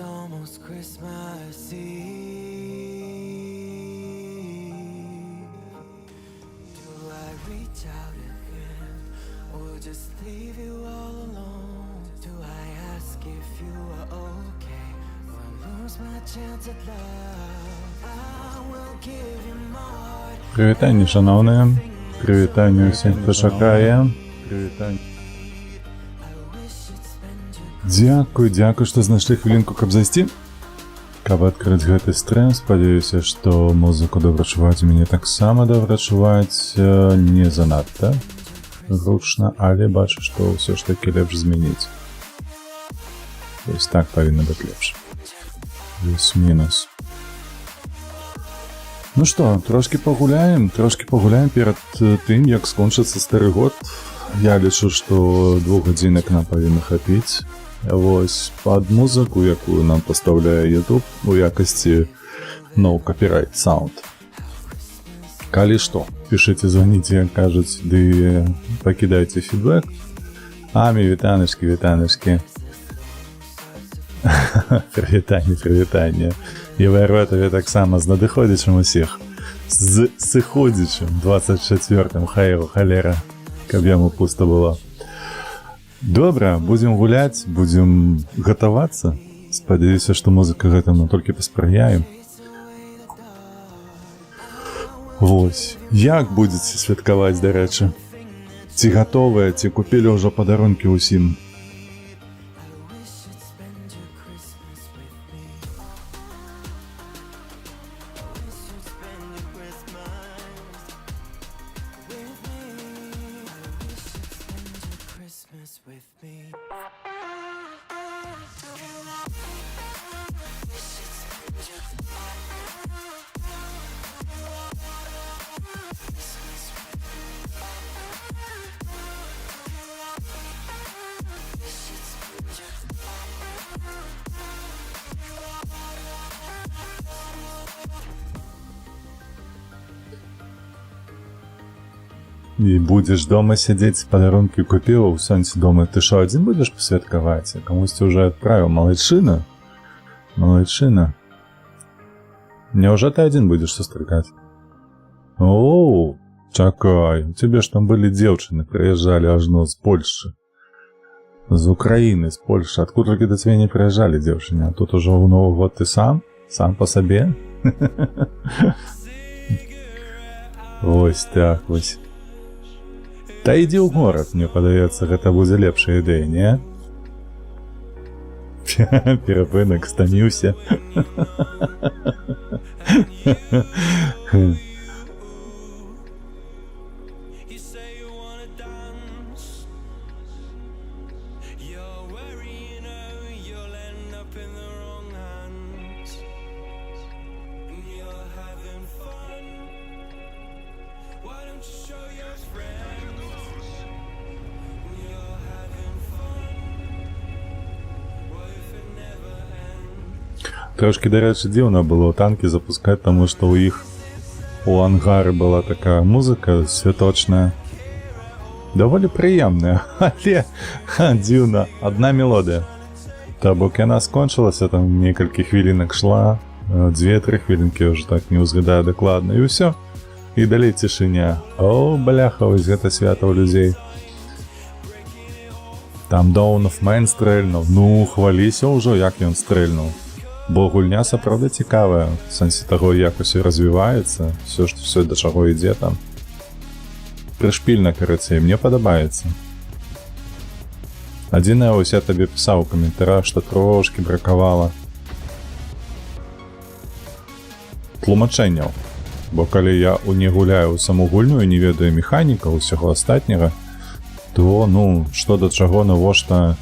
almost Christmas Eve. Do I reach out again, or just leave you all alone? Do I ask if you are okay, or lose my chance at love? I will give you more. Привітання, шановні. Привітання всім, хто чекає. Привітання. Дякую, што знайшлі хвілінку, каб зайсці. Каб адкрыць гэты стрым, спадзяюся, што музыку добра чуваць, мяне таксама добра чуваць, не занадта гучна, але бачу, што ўсё ж такі лепш змяніць. Вось так павінна быць лепш. Плюс-мінус. Ну што, трошкі пагуляем перад тым, як скончыцца стары год. Я лічу, што 2 гадзінак нам павінна хапіць. Вось пад музыку, якую нам пастаўляе YouTube у якасці no copyright sound. Калі што, пішыце, званіце, як кажуць, ды пакідайце фідбэк. Амі, вітаночкі. Прывітанне. І вайрве табе таксама з надыходзячым усіх. З сыходзячым 24-м, хай халера, каб яму пуста было. Добра, будзем гуляць, будзем гатавацца. Спадзяюся, што музыка гэтаму толькі паспрыяе. Вось, як будзеце святкаваць, дарэчы? Ці гатовыя, ці купілі ўжо падарункі ўсім? With me. І будзеш дома сядзець, падарункі купіў, у сэнсе дома. Ты што, адзін будзеш пасвяткаваць? А камусьці ўжо адправіў. Малайчына. Няўжо ты адзін будзеш сустракаць? Оу, чакай, у цябе ж там былі дзеўчыны, прыязджалі ажно з Польшчы. З Украіны, з Польшчы. Адкуль толькі да цябе не прыязджалі дзеўчыны? А тут ужо ў Новы год ты сам? Сам па сабе? Вось так, вось. Та ідзі ў горад, мне падаецца, гэта будзе лепшая ідэя, не? Перапынак стаміўся. Трошкі, дарэчы, дзіўна было танкі запускаць, таму што ў іх у ангары была такая музыка святочная. Даволі прыемная, але дзіўна, адна мелодыя. То бок яна скончылася, там некалькі хвілінак шла, 2-3 хвілінкі, ўжо так не ўзгадаю дакладна, і ўсё. І далей цішыня. О, бляха, вось гэта свята ў людзей. Там Dawn of Man стрэльнуў, ну, хваліся ўжо, як ён стрэльнуў. Бо гульня сапраўды цікавая, в сэнсе таго, як усё развіваецца, ўсё да чаго ідзе там. Прышпільна, карацей, мне падабаецца. Адзінае, ось я табе пісаў у каментарах, што трошкі бракавала тлумачэнняў. Бо калі я не гуляю ў саму гульню і не ведаю механіка ўсяго астатняга, то, ну, што да чаго, навошта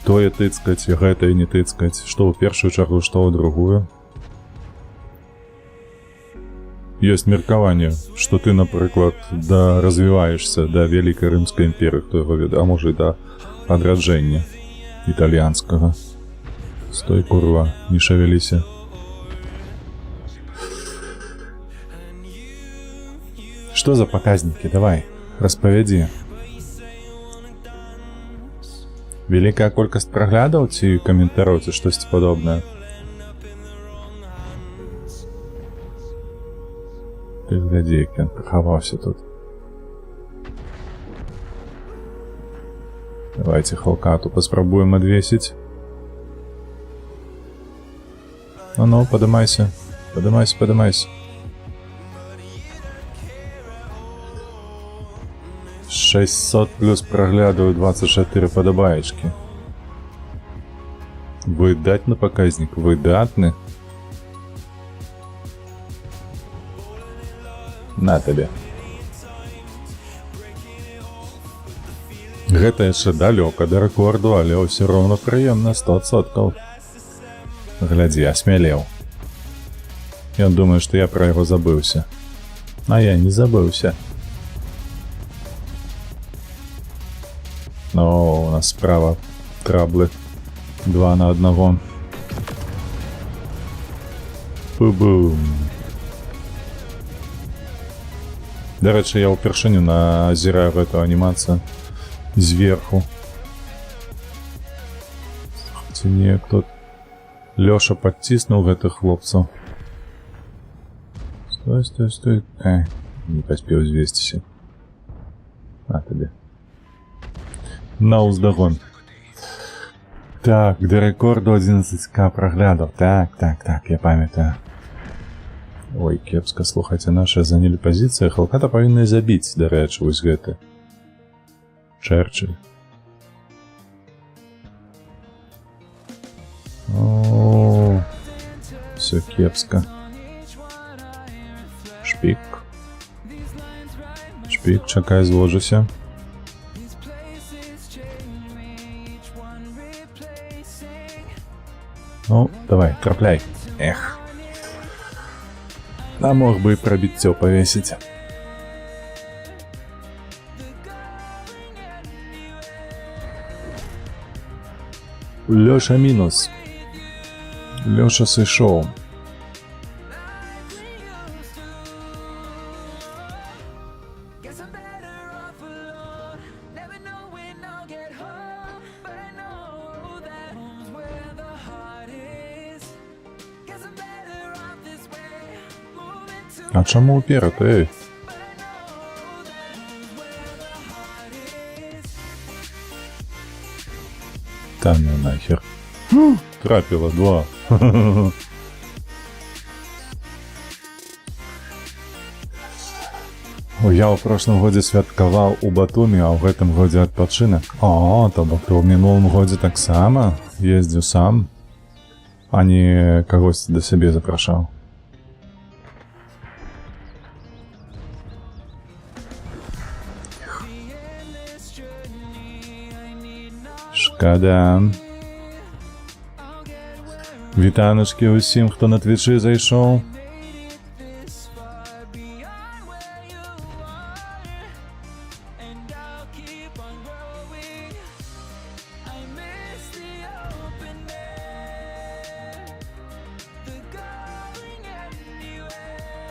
тое тыцкаць, гэтае не тыцкаць, што ў першую чаргу, што ў другую. Ёсць меркаванне, што ты, напрыклад, развіваешся да Вялікай Рымскай імперыі, хто яго ведае, а можа і да адраджэння італьянскага. Стой, курва, не шавяліся. Што за паказнікі? Давай, распавядзі. Вялікая колькасць праглядаў ці каментароў ці штосьці падобнае? Ты глядзі, як ён прахаваўся тут. Давайте Халкату паспрабуем адвесіць. Ну, падымайся. Падымайся, падымайся. 600 плюс праглядаў, 24 падабаечкі. Выдатны паказнік, выдатны. На табе. Гэта яшчэ далёка да рэкорду, але ўсё роўна прыемна, 100%. Глядзі, асмялеў. Ён думае, што я пра яго забыўся. А я не забыўся. Но у нас справа траблы 2 на 1. Бу-бум. Дарэчы, я ўпершыню назіраю гэту анімацыю зверху. Ці неяк тут Лёша падціснуў гэтых хлопцаў. Стой, стой, стой. Не паспеў звесціся. На табе. На ўздагон. Так, да рэкорду 11к праглядаў. Так, я памятаю. Ой, кепска, слухайце, нашыя занялі пазіцыі. Халката павінны забіць, дарэчы, вось гэты. Чэрчыль. О, всё кепска. Шпік. Шпік, чакай, зложыся. Ну, давай, трапляй. Эх. А мог бы и пробіццё павесіць. Лёша мінус. Лёша сышоў. А чаму ўперад, эй? Та ну нахер. Трапіла 2. Я ў прошлым годзе святкаваў у Батумі, а ў гэтым годзе адпачынак. О, то бок ты ў мінулым годзе таксама ездзіў сам, а не кагосьці да сябе запрашаў. Шкада. Вітаночкі ўсім, хто на твічы зайшоў.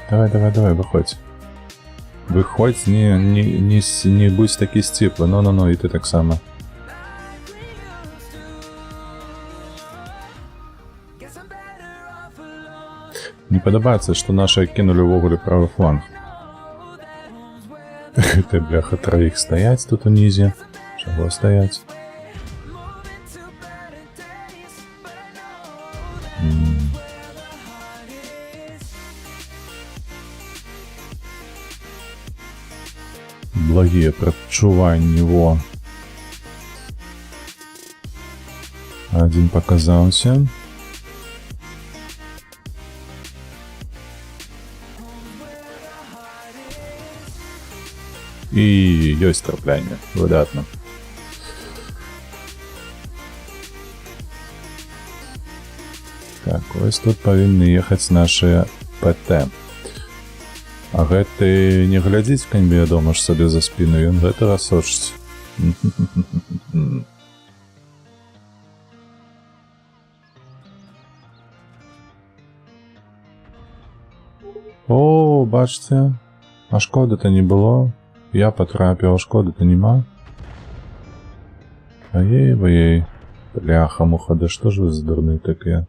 Давай, выходь. Выходь, не будь такі сціплы, ну, і ты таксама. Не падабаецца, што нашы кінулі ўвогуле правы фланг. Гэта, бляха, траіх стаяць тут унізе. Чаго стаяць? Благія прадчуванні, во. Адзін паказаўся. І ёсць траплянне, выдатна. Так, ось тут павінны ехаць нашыя ПТ. А гэты не глядзіць каньбе, дома ж сабе за спіну, ён гэта рассочыць. О, бачце, а шкоды-то не было. Я потрапіў, а шкоды-то нема. Ей-ей, бляха-муха, да что ж вы за дурные такие?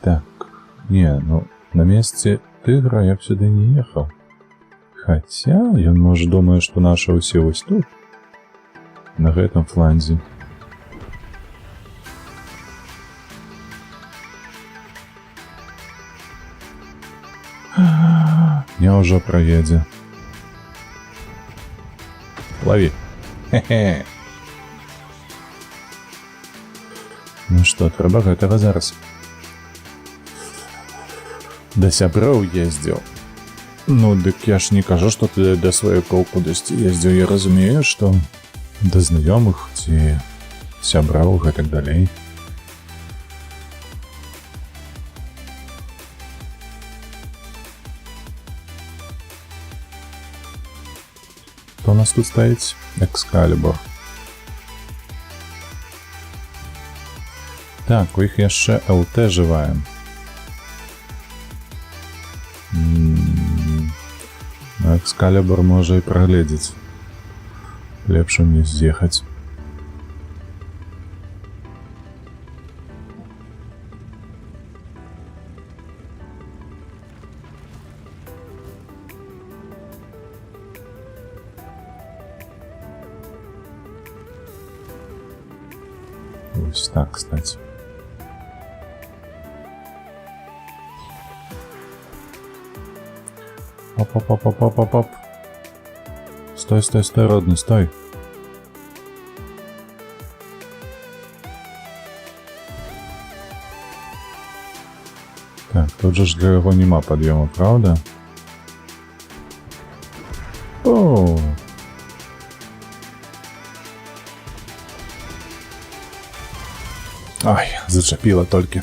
Так, не, ну, на месте тигра я б сюда не ехал. Хотя, я, может, думаю, что наши усе вось тут, на гэтым фланзе. Я уже проедзе. Лови. Хе-хе. Ну что, трэба гэтага зараз. Да сяброў ездзіў. Ну, дык я ж не кажу, што ты да сваякоў кудысьці ездзіў. Я разумею, што да знаёмых ці сяброў гэтак далей. Хто у нас тут стаіць? Экскалібур. Так, у іх яшчэ ЛТ жываем. Экскалібур можа і прагледзець. Лепш мне з'ехаць. Ось так, кстати. Оп-оп-оп-оп-оп-оп. Стой, стой, стой, родный, стой. Так, тут же ж для его нема подъема, правда? О! Ай, зачепило только.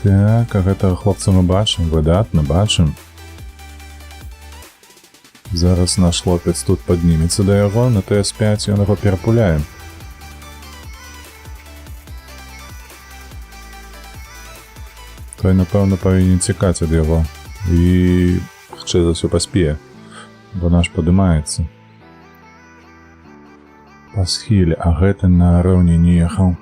Так, а гэтага хлопца мы бачым, выдатна бачым. Зараз наш хлопец тут паднімецца да яго, на ТС-5 ён яго перапуляе. Той, напэўна, павінен цікаць ад яго. І хутчэй за ўсё паспее, бо наш падымаецца. Па схіле, а гэты на раўні не ехаў.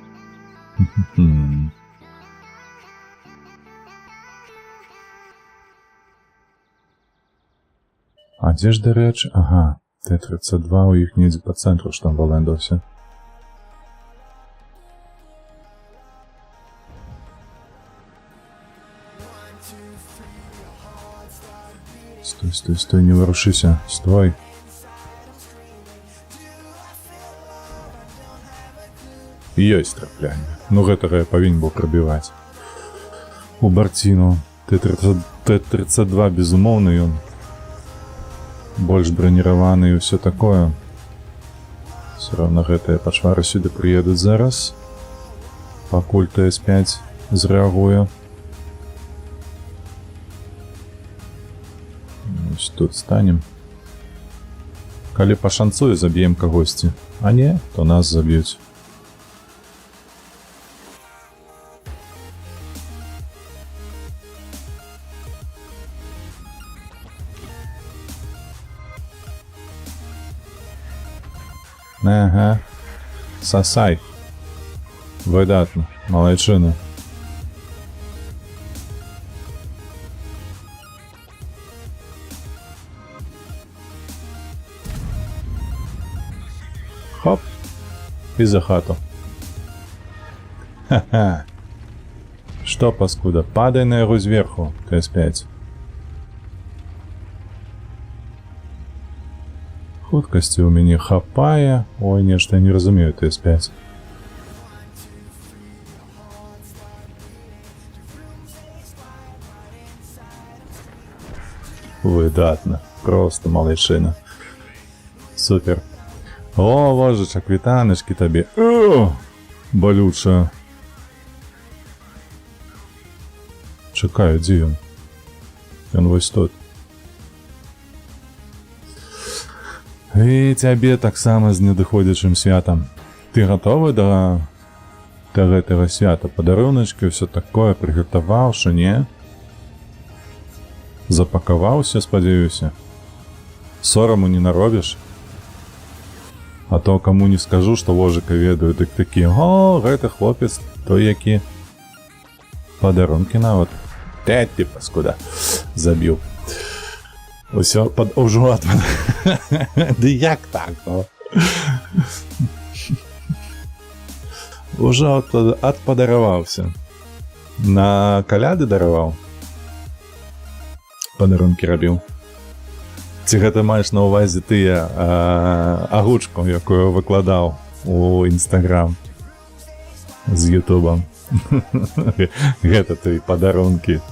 А дзе ж, дарэчы? Ага, Т-32 у іх недзе па цэнтру штамбалэндаўся. Стой, стой, стой, не варушыся, стой. Ёсць траплянне. Ну гэтага я павінен быў прабіваць. У барціну Т-32, безумоўна, ён больш браніраваны і ўсё такое. Все равно гэтыя пачвары сюды прыедуць зараз. Пакуль ТС-5 зрэагуе. Ось тут станем. Калі пашанцуе, заб'ем кагосьці. А не, то нас заб'юць. Ага, сосай. Выдатно, малайчина. Хоп, и за хату. Ха-ха. Что, паскуда, падай на его сверху, ТС-5. Хуткасці у мяне хапае. Ой, нешта я не разумею ТС-5. Выдатна. Просто малайчына. Супер. О, вожачак, вітаночки табе. О, балюча. Чакаю, дзе ён? Ён вось тут. І цябе таксама з недыходзячым святам. Ты гатовы да да гэтага свята падаруначкі, ўсё такое прыгатаваўшы, не? Запакаваўся, спадзяюся. Сораму не наробіш. А то каму не скажу, што вожыка ведаю, дык такі: о, гэта хлопец, той які. Падарункі нават. Ты паскуда. Забіў. Усё ўжо ды як так, ну? Ужо адпадараваўся. На каляды дараваў. Падарункі рабіў. Ці гэта маеш на ўвазе тыя агучку, якую выкладаў у Інстаграм з Ютубам? Гэта ты падарункі.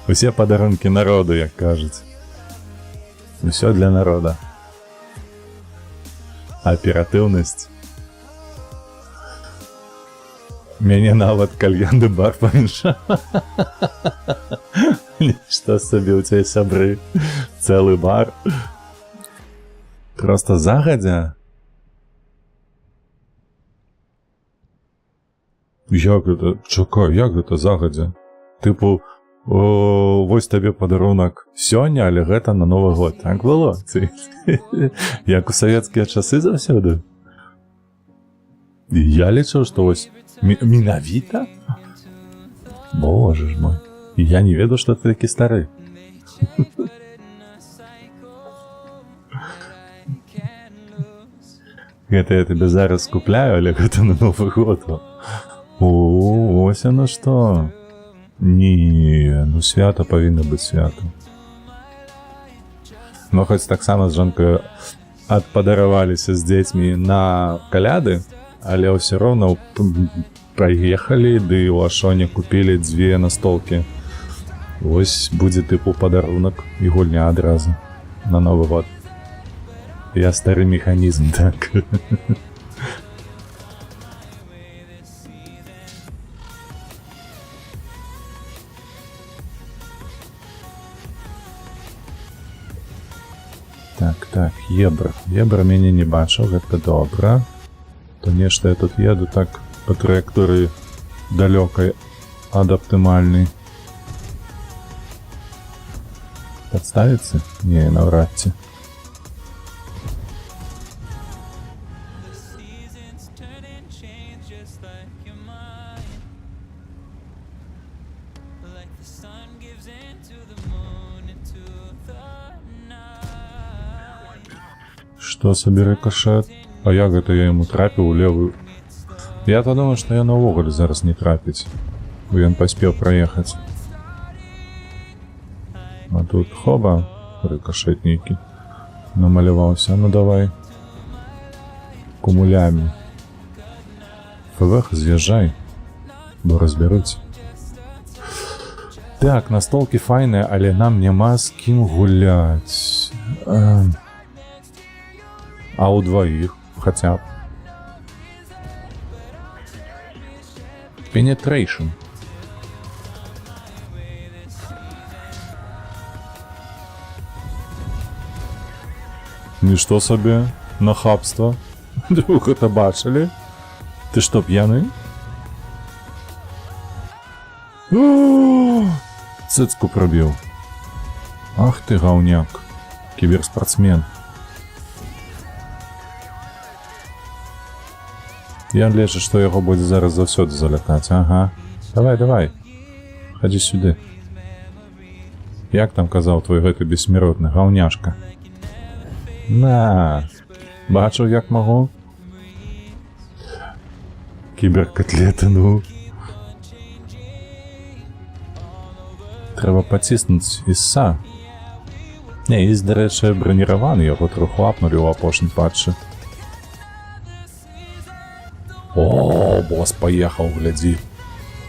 Усе падарункі народу, як кажуць. Усё для народа. Аператыўнасць. Мяне нават кальянды бар памяншаў. Што сабе ў цябе сябры? Цэлы бар. Проста загадзя. Як гэта? Чакай, як гэта загадзя? Тыпу, вось табе падарунак сёння, але гэта на Новы год. Так было? Як у савецкія часы заўсёды. Я лічу, што вось менавіта? Боже ж мой. Я не ведаю, што ты такі стары. Гэта я тебе зараз купляю, але гэта на Новы год. О, ось оно што. Не, ну свята павінна быць свята. Ну, хоць таксама з жонкаю адпадараваліся з дзецьмі на каляды, але ўсё роўна праехалі, ды ў Ашоне купілі 2 настолкі. Вось будзе тыпу падарунак і гульня адразу на Новы год. Я стары механізм, так. Так, Ебра мяне не бачыў, гэта добра. То нешта я тут еду так па траекторыі далёкай ад аптымальнай. Падставіцца? Не, наўрад ці. Што сабе рыкашэт? А як гэта я яму трапіў у левую? Я падумаў, што я наогуле зараз не трапіць, бо ён паспеў праехаць. А тут хоба, рыкашэт нейкі намаляваўся. Ну давай. Кумулямі. ФВХ, з'язджай, бо разбяруць. Так, настолкі файныя, але нам няма з кім гуляць. А ў дваіх хаця б. Penetration. Ну і што сабе? Нахабства? Вы гэта бачылі? Ты што, п'яны? Цыцку прабіў. Ах ты, гаўняк. Кіберспартсмен. Я лечу, што яго будзе зараз заўсёды залятаць. Ага. Давай. Хадзі сюды. Як там казаў твой гэты бессмяротны гаўняшка? На. Бачыў, як магу? Кіберкатлеты, ну. Трэба паціснуць іса. Не, іс, дарэчы, браніраваны, яго троху апнулі ў апошнім патчы. О, босс паехаў, глядзі.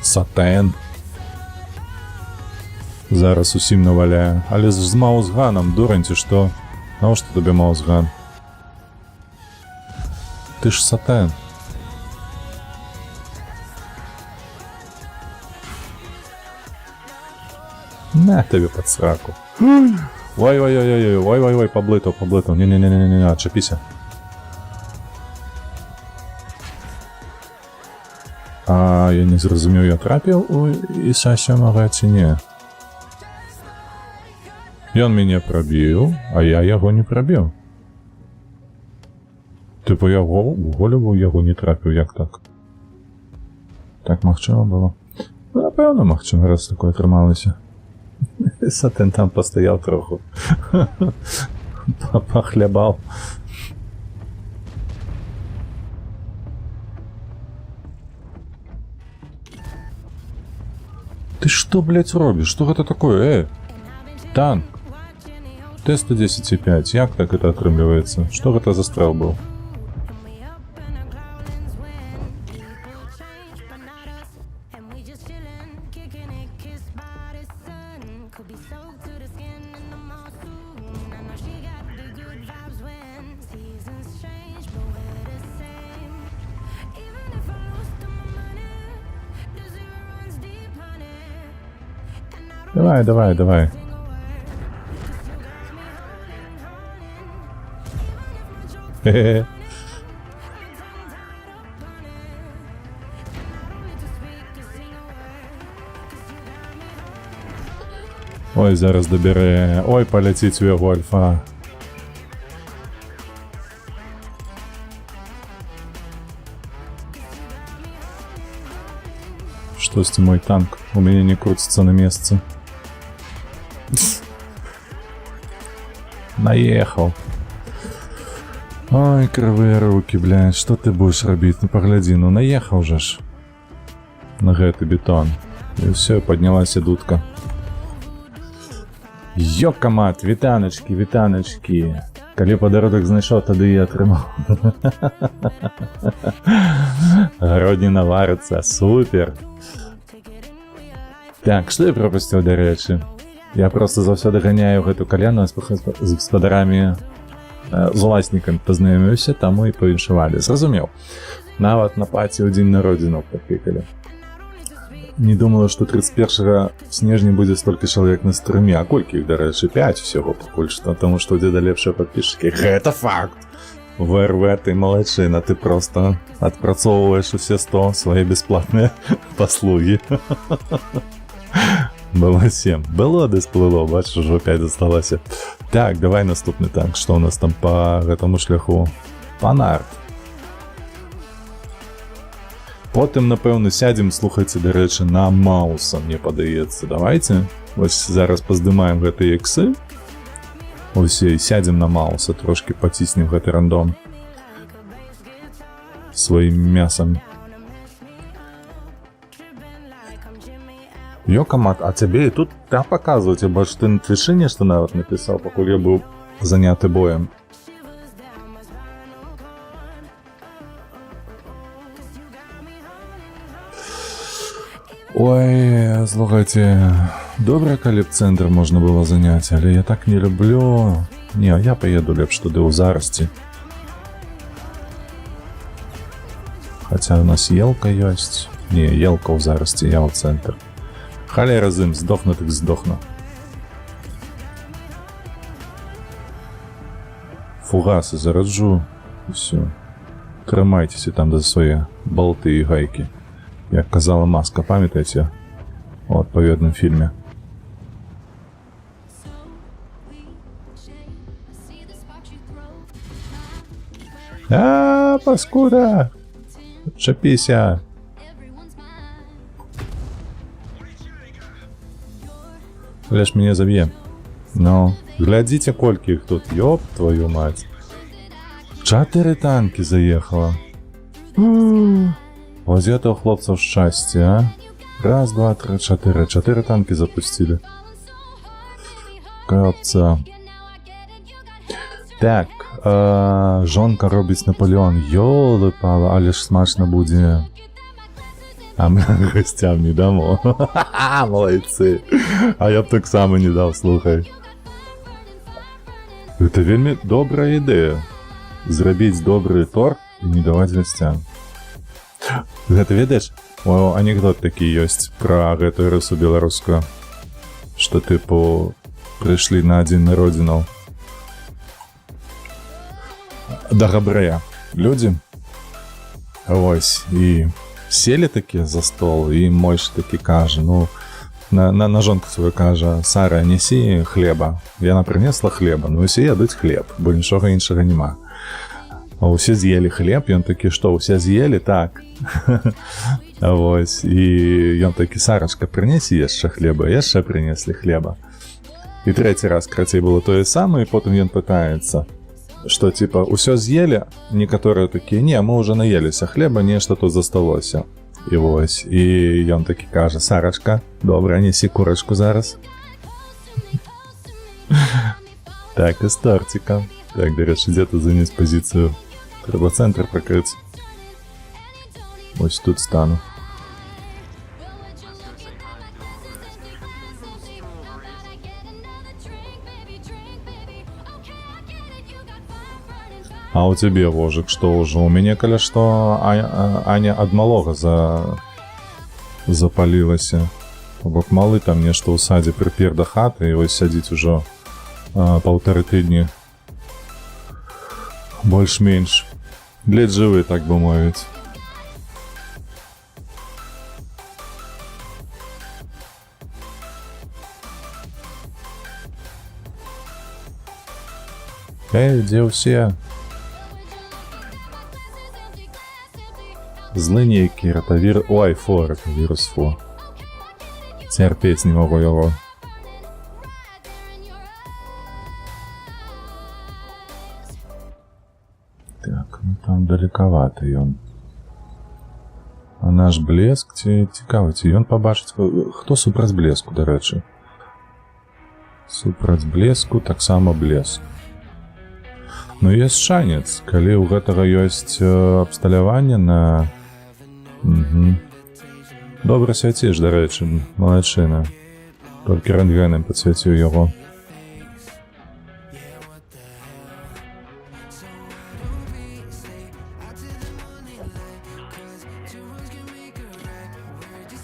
Сатэн. Зараз усім наваляю. Але з маузганам, дурань, ці што? Навошта табе маузган? Ты ж Сатэн. На табе пад сраку. Ой, поблытаў. Не, отчепися. я не зразумеў, я трапіў у Іса Сёмага ці не? Ён мяне прабіў, а я яго не прабіў. Типу, я в голову яго не трапіў, як так? Так магчыма было? Ну, напэўна, магчыма, раз такое атрымалася. Сатэн там пастаяў троху. Пахлябаў. Ты што, блядь, робіш? Што гэта такое? Танк! Т-110-5. Як так это атрымліваецца? Што гэта за стрэл быў? Давай. Хе-хе. Ой, зараз добере. Ой, полетить у яго альфа. Штосьці мой танк у меня не крутится на месте. Наехал. Ой, крывыя руки, блядь, что ты будешь рабіць? Ну паглядзі, ну наехал же ж на гэты бетон. И все, поднялась дудка. Ёкамат, вітаначки. Калі падародак знайшоў, тады і атрымаў. Гародніна варыцца, супер. Так, што я пропусціў, дарэчы? Я просто заўсёды ганяю гэту каляну з гаспадарамі, з уласнікамі пазнаёміўся, таму і павіншавалі. Зразумеў. Нават на паці ў дзень народзінаў падпікалі. Не думала, што 31 снежня будзе столькі чалавек на стрыме. А колькі іх, дарэчы? 5 усяго пакуль што, таму што ў дзеда лепшыя падпісчыкі. Гэта факт! ВРВ, ты малайчына, ты просто адпрацоўваеш усе 100 свае бясплатныя паслугі. Было 7. Было, ды сплыло, бачиш, ужо 5 засталася. Так, давай наступны танк. Што ў нас там па гэтаму шляху? Панард. Потым, напэўна, сядзем, слухайце, дарэчы, на Мауса, мне падаецца. Давайте. Вось зараз паздымаем гэтыя іксы. Усе, і сядзем на Мауса, трошки паціснем гэты рандом. Сваім мясам. Ёкамат, а цябе і тут там паказваюць, я бачу, ты на твічы нешта нават напісаў, пакуль я быў заняты боем. Ой, слухайте, добра, калі б цэнтр можна было заняць, але я так не люблю. Не, я поеду лепш туды ў зарасці. Хаця у нас елка ёсць. Не, елка ў зарасці, я ў цэнтр. Халера з ім, здохну так здохну. Фугасы зараджу. І все. Трымайцеся там за свае болты і гайкі. Як казала Маска, памятаеце? У адпаведным фільме. А, паскуда! Чапіся! Лишь меня заб'е. Ну, глядзіце, колькі іх тут, ёб твою мать. 4 танки заехало. Вот это у хлопцев счастье, а? Раз, два, три, 4. 4 танки запустили. Крапца. Так, жонка робіць Наполеон. Ёлы-палы, але ж смачно будзе. А мы гостям не дамо. Молодцы. А я б так само не дал, слухай. Это вельмі добрая ідэя. Зрабіць добрый торг і не даваць гостям. Гэта ведаеш? О, анекдот такі ёсць пра гэтую рысу беларускую. Што тыпу прыйшлі на дзень народзінаў да габрэя людзі. Вось, і сели такі за стол, і мойш такі кажа, ну, на жонку свою кажа: Сара, несі хлеба. Яна принесла хлеба, ну усе ядуць хлеб, бо нічога іншага няма. А усе з'елі хлеб, ён такі: што, усе з'елі? Так. Вось, і ён такі: Сарачка, прынесі яшчэ хлеба, яшчэ прынеслі хлеба. І трэці раз, крацей, было тое самае, і потым ён пытаецца, што, типа, усё з'елі? Некаторыя такія: не, мы ўжо наеліся хлеба, нешта тут засталося. І вось, і ён такі кажа: Сарачка, добра, несі курачку зараз. Так, і з тортиком. Так, дарэчы, дзе тут заняць пазіцыю? Трэба цэнтр пракрыць. Вось тут стану. А у цябе, Вожык, што ўжо? У мяне, каля што, Аня ад малога запалілася. Бок малы там нешта ў садзе прыпер да хаты, і вось сядзіць ужо 1,5 тыдні. Больш-менш. Ледзь жывы, так бы мовіць. Дзе ўсе? Злы нейкі, ратавір... Ой, ратавірус, Цярпець не магу яго. Так, ну там далекаваты ён. А наш блеск, ці цікава, ці ён пабачыць... Хто супраць блеску, дарэчы? Супраць блеску таксама блеск. Ну, ёсць шанец, калі ў гэтага ёсць абсталяванне на... Добра свяціш, дарэчы, малайчына. Толькі рэнтгенам падсвяціў яго.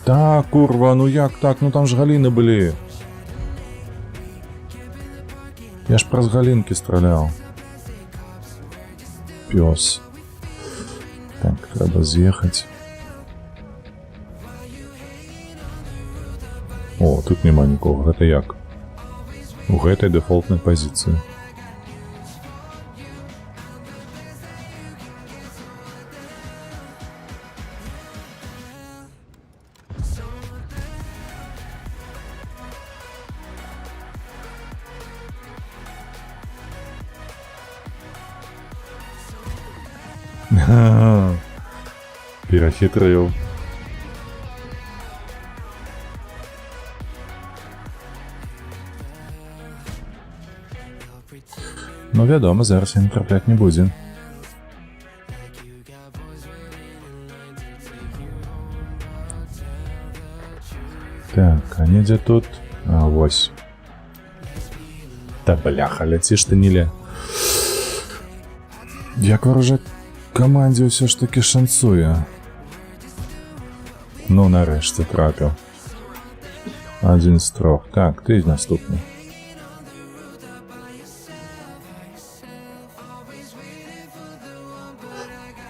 Так, курва, ну як так? Ну там ж галіны былі. Я ж праз галінкі страляў. Пёс. Так, трэба з'ехаць. О, тут няма нікога. Гэта як? У гэтай дэфолтнай пазіцыі. Перахітрыў. Ну, вядома, зараз ён трапляць не будзе. Так, а недзе тут... А, вось. Та бляха, ляціш ты, Ніле. Як варожаць камандзе ўсё ж такі шанцуе. Ну, нарэшце трапіў. 1 з 3. Так, ты наступны.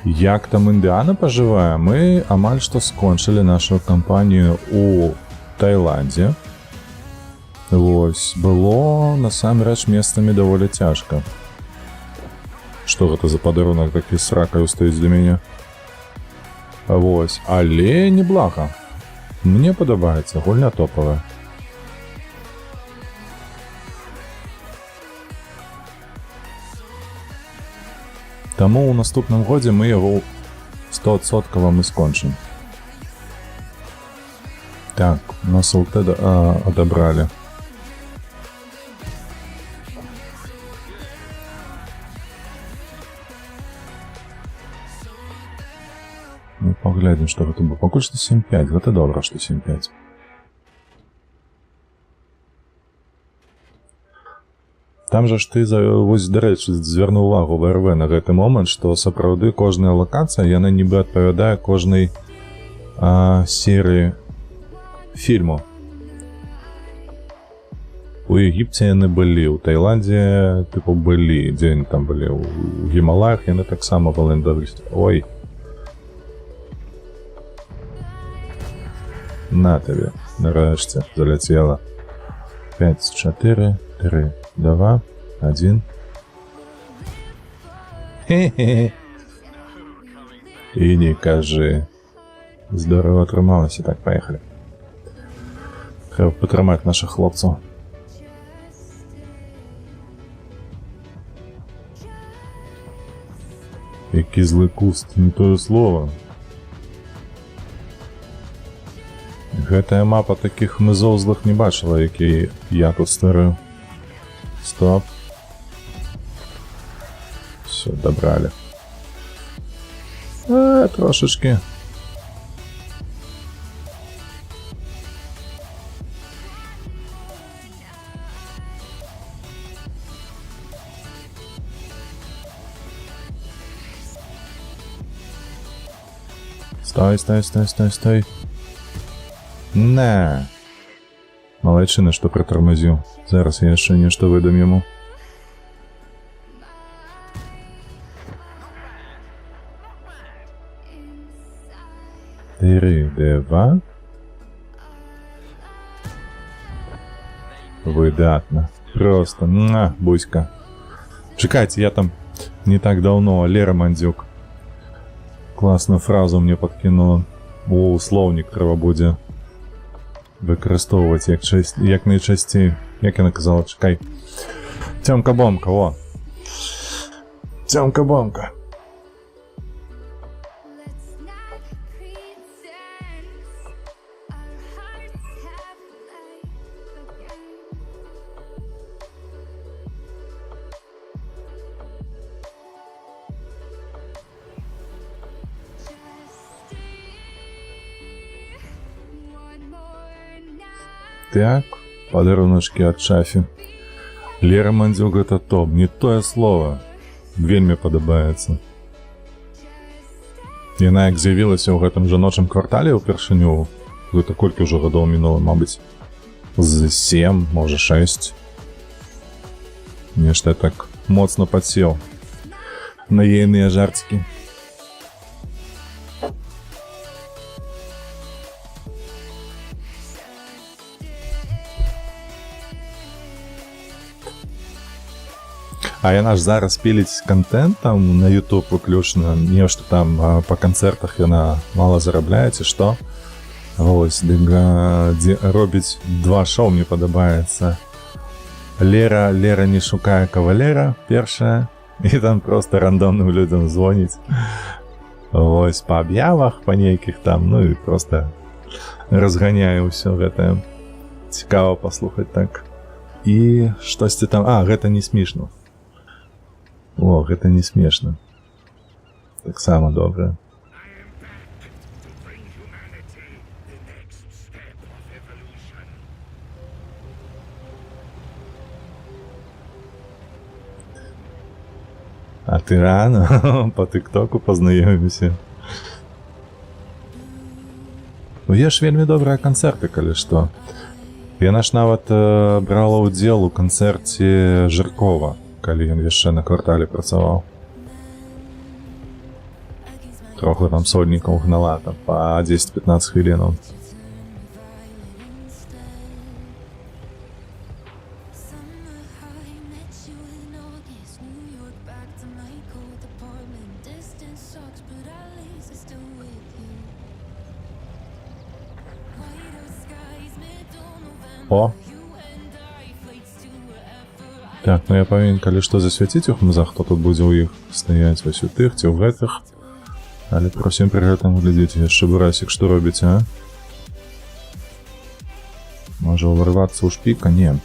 Як там Індыана пажывае? Мы амаль што скончылі нашу кампанію у Таіландзе. Вось, было насамрэч месцамі даволі цяжка. Што гэта за падарунак такі з ракаю стаіць для мяне? Вось, але неблага. Мне падабаецца, гульня топавая. Таму ў наступным годзе мы яго 100% мы скончым. Так, нас ЛТ адабралі. Ну, паглядзім, што гэта было. Пакуль што 7-5, гэта добра, што 7-5. Там жа ж ты, вось, дарэчы, звярнуў увагу в РВ на гэты момант, што сапраўды кожная лакацыя, яна нібы адпавядае кожнай серыі фільму. У Егіпце яны былі, у Таіландзе, тыпу, былі, дзе яны там былі, у Гімалаях яны таксама валендавілі. Ой. На тобі. Нарешті залетіло. 5, 4, 3, 2, 1. Хе-хе. І не кажи. Здорово трималося. Так, поїхали. Треба потримати наших хлопців. Який злий куст, не то слово. Гэтая мапа таких мизов злих не бачила, які я тут створив. Стоп. Все, добрали. Трошечки. Стой, стой, стой, стой, стой. Не. Молодчина, что притормозил. Зараз я ще нечто видам ему. Три, два. Выдатно. Просто, на, буська. Чекайте, я там не так давно, Лера Мандзюк. Класную фразу мне подкинула. О, словник треба буде використовувати як найчастіше. Як я наказала, чекай. Тьомка-бомка, о. Тьомка-бомка. Так, подаруночки от Шафі. Лера Мандзюк это топ, не тое слово. Вельмі падабаецца. Яна як з'явілася ў гэтым жаночым квартале ўпершыню, гэта колькі ўжо гадоў мінула, мабыць, з 7, можа 6. Нешта так моцна падсеў на ейныя жарцікі. А яна ж зараз піліць контентам на YouTube выключна, нешта там па канцэртах яна мала зарабляе, ці што. Вось, дык робіць 2 шоу, мне падабаецца. Лера не шукае кавалера, першая, і там просто рандомным людям звоніць. Вось, па аб'явах, па нейкіх там, ну і просто разганяе ўсё гэтае. Цікава паслухаць так. І штосьці там, гэта не смешна. О, гэта не смешна. Таксама добра. А ты рано по тиктоку познаёмімся. Ну, є ж вельмі добрыя канцэрты, калі што. Яна ж нават брала ўдзел у канцэрце Жыркова, калі ён яшчэ на квартале працаваў. Трохи там сольнікаў гнала там па 10-15 хвілінаў. О! Так, ну я павінен, калі што, засвяціць у хмызах, хто тут будзе ў іх стаяць, вось у тых ці ў гэтых. Але просім пры гэтым глядзіце, яшчэ бурасік, што робіце, а? Можа ўварвацца ў шпіка? Не.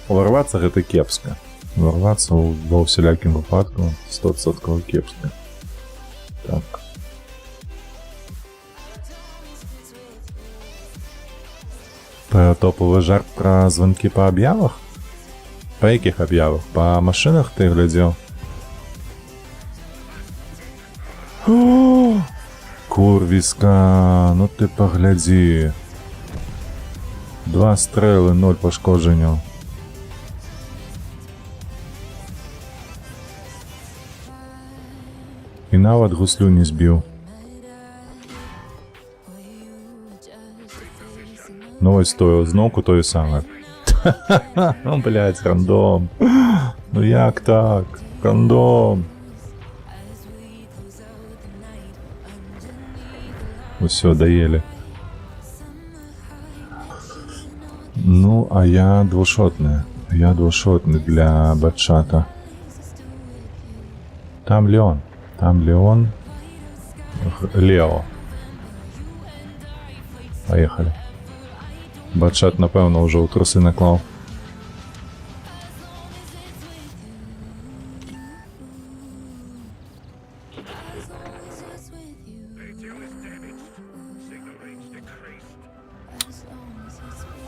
Уварвацца гэта кепска. Уварвацца ва ўсялякім выпадку 100% кепска. Так. Топавы жарт пра званкі па аб'явах? Па якіх аб'явах? Па машынах ты глядзеў? О, курвіска, ну ты паглядзі. 2 стрэлы, 0 пашкоджанняў. І нават гуслю не збіў. Ну ось то, знову тої саме. Ну, блядь, рандом. Ну як так? Рандом. Все, доели. Ну, а я двушотный. Я двушотный для батчата. Там Леон. Там Леон. Лео. Поехали. Батчат, напевно, уже у труси наклав.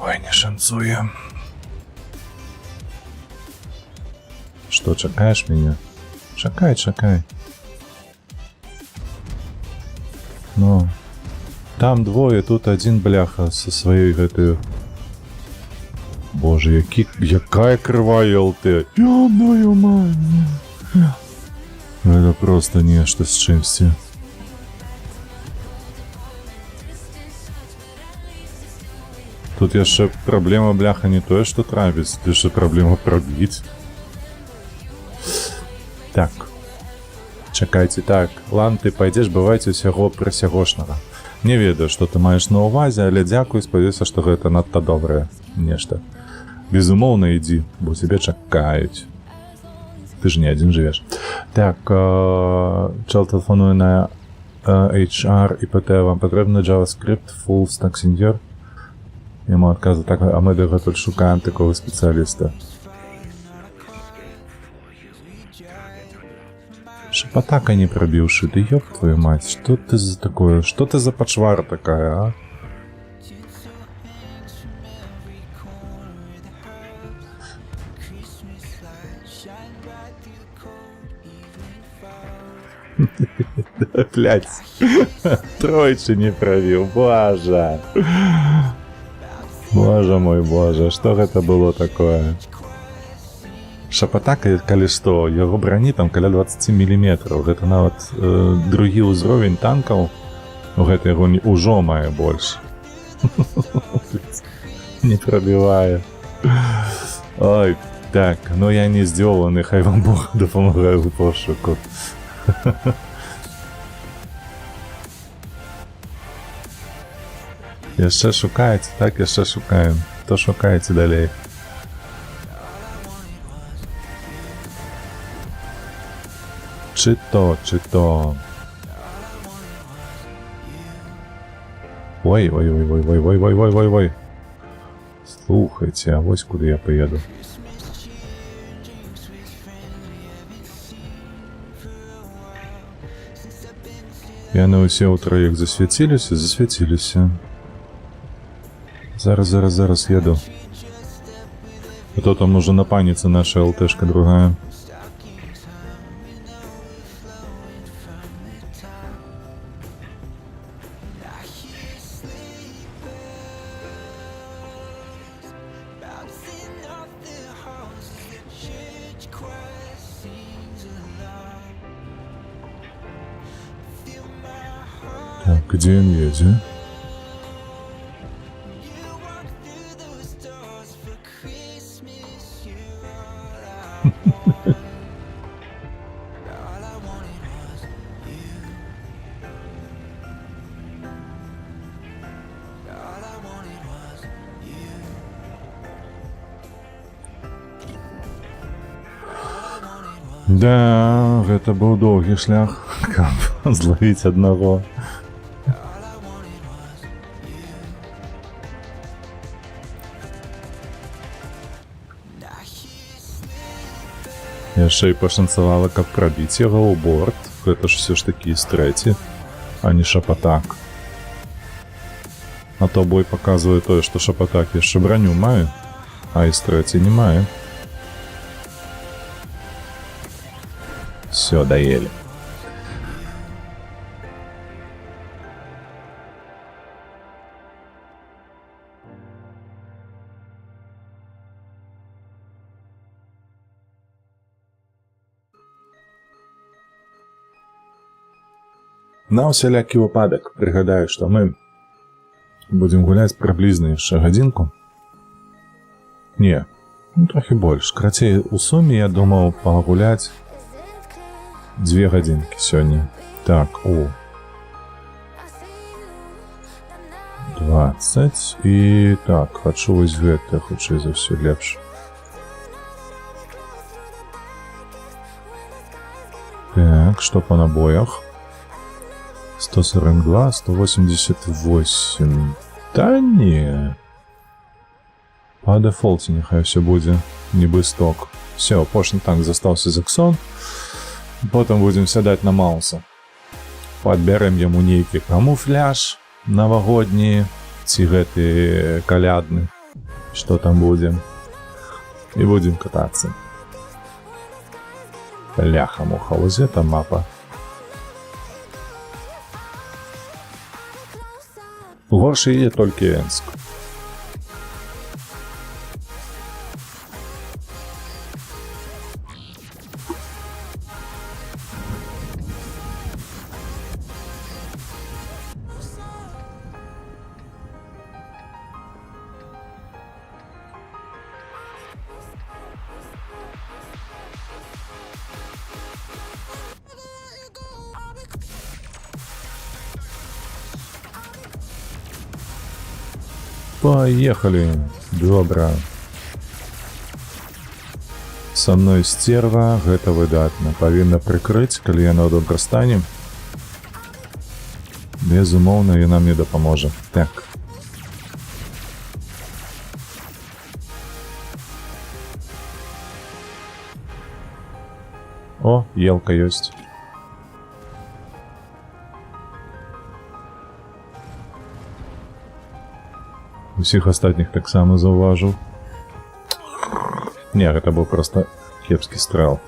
Ой, не шансує. Что, чекаешь меня? Чекай, чекай. Ну. Там двое, тут один бляха со своей гэтою. Боже, якая кривая ЛТ. Ёбною мать. Это просто нечто с чимсі. Тут яшчэ проблема, бляха, не тое, што трапіць, тут яшчэ проблема прабіць. Так. Чакайце, так. Лан, ты пайдзеш бывайце усяго прысягошнага. Не ведаю, што ты маеш на ўвазе, але дзякуй, спадзяюся, што гэта надта добрае нешта. Безумоўна, ідзі, бо цябе чакаюць. Ты ж не адзін жывеш. Так, чел тэлефонуе на HR і ПТ, вам патрэбны JavaScript, full stack senior? Яму адказа, так, а мы дагэтуль шукаем такого спецыяліста. Шапатака не пробивший, да ёб твою мать, что ты за такое, что ты за почвара такая, а? Блять, тройче не пробил, боже. Боже мой, боже, что это было такое? Шапатака, калі што, яго брані там каля 20 мм. Гэта нават другі ўзровень танкаў у гэтай гуні ўжо мае больш. Не прабівае. Ой, так, ну я не здзёланы, хай вам Бог дапамагае ў пошуку. Яшчэ шукаеце, так, яшчэ шукаем. То шукаеце далей. Чи то. Ой. Слухайте, а вось куди я поеду. Яны ўсе ў траіх засвяціліся. Зараз еду. А то там уже на паніцы наша ЛТшка другая. Так, где он едет? Да, гэта быў доўгі шлях, каб злавіць аднаго. Яшчэ і пашанцавала, каб прабіць яго ў борт. Гэта ж все ж такі стрэці, а не шапатак. А то бой паказвае тое, што шапатак яшчэ браню мае, а і стрэці не мае. Все, доели. На усялякі выпадак прыгадаю, што мы Будзем гуляць прыблізна яшчэ гадзінку. Не, трохі больш. Крацей, у суме я думаў пагуляць 2 гадзінкі сёння. Так, 20 і так, хачу вось гэта, хутчэй за ўсё лепш. Так, што па набоях? 142, 188. Та не. Па дэфолце няхай ўсё будзе, нібы сток. Всё, апошні танк застаўся Заксон. Потым будзем сядаць на Мауса. Падбярэм яму нейкі камуфляж навагодні, ці гэты калядны, што там будзе. І будзем катацца. Бляха-муха, вось гэта мапа. Горшы є толькі Энск. Поехали. Добра. Со мной стерва, гэта выдатна. Павінна прыкрыць, калі яна ў добрастане. Безумоўна, яна мне дапаможа. Так. О, елка ёсць. Усіх астатніх таксама заўважыў. Не, гэта быў проста кепскі стрэл.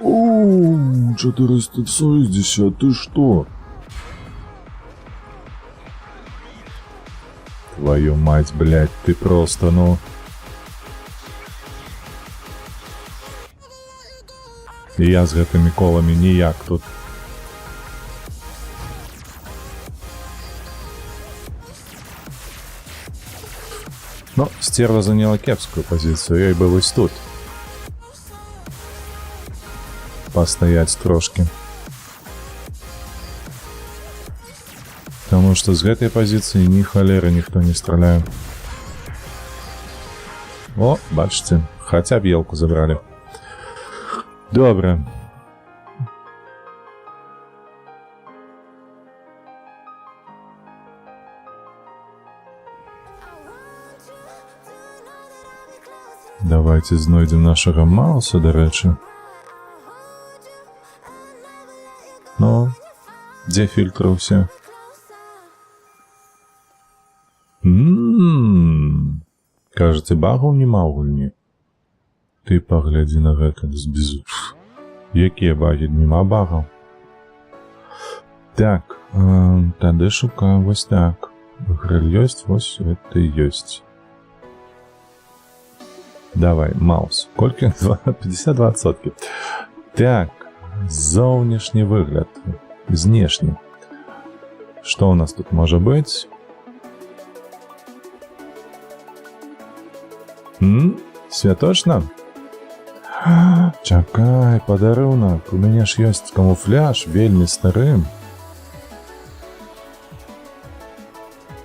Оу, 460, ты што? Твою мать, блядь, ты просто, ну... І я з гэтымі коламі ніяк тут. Но стерва заняла кепскую пазіцыю, ёй бы вось тут пастаяць трошки. Таму што з гэтай пазіцыі ні халеры ніхто не страляе. О, бачыце, хаця б елку забралі. Добре. Давайте знойдем нашага Мауса, дарэчы. Ну, дзе фільтры ўсе? Кажаце, багаў нема ў гульні? Ты паглядзі на гэта з безу. Якія багі? Нема багаў. Так, тады шукаем вось так. Грэль ёсць, вось гэта ёсць. Давай, Маус. Колькі? 52%. Так, зоўнішні выгляд. Знешні. Што ў нас тут можа быць? Святочна? Чакай, падарунак. У мяне ж ёсць камуфляж, вельмі стары.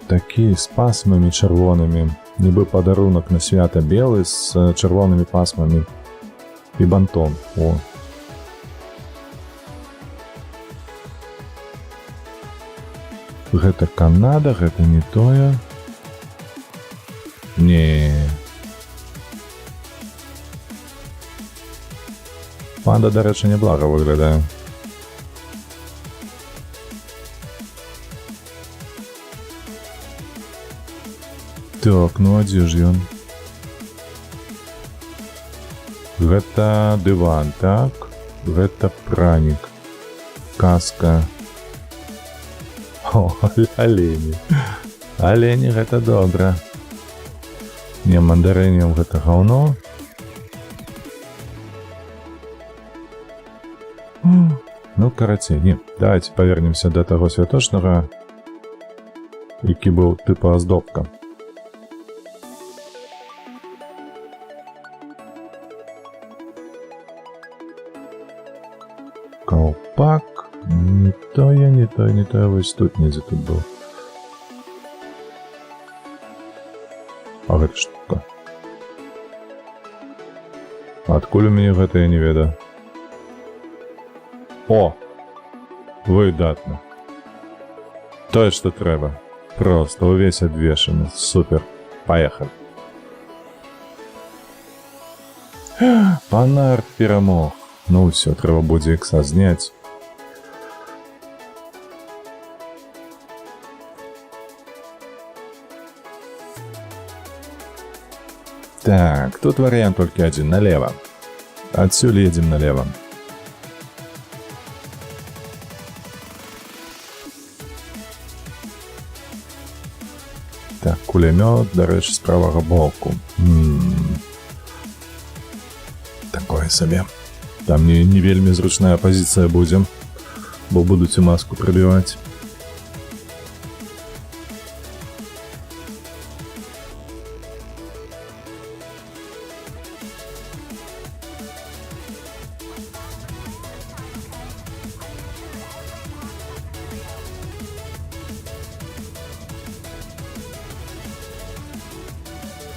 Такі з пасмамі чырвонымі. Нібы падарунак на свята белы з чырвонымі пасмамі. І бантон. О. Гэта Канада, гэта не тое. Не. Панда, дарэчы, няблага выглядае. Так, ну а дзе ж ён? Гэта дыван, так? Гэта пранік. Каска. О, алені. Алені, гэта добра. Не, мандарынем гэта гаўно. Ну, карацей, не. Давайте повернемся до таго святочнага, які быў тыпа аздобка. Колпак. Не тое, вось тут недзе тут быў. А гэта штука. Адкуль у мяне гэта, я не ведаю. О! Выдатна. Тое, што трэба. Просто увесь абвешаны. Супер. Паехалі. Фанарт перамог. Ну ўсё, трэба будзе ікса зняць. Так, тут вариант только один, налево. Отсюда едем налево. Так, кулемет, до речі, з правого боку. Такое собі. Там не вельмі зручная позиція буде, бо будуть і маску прибивати.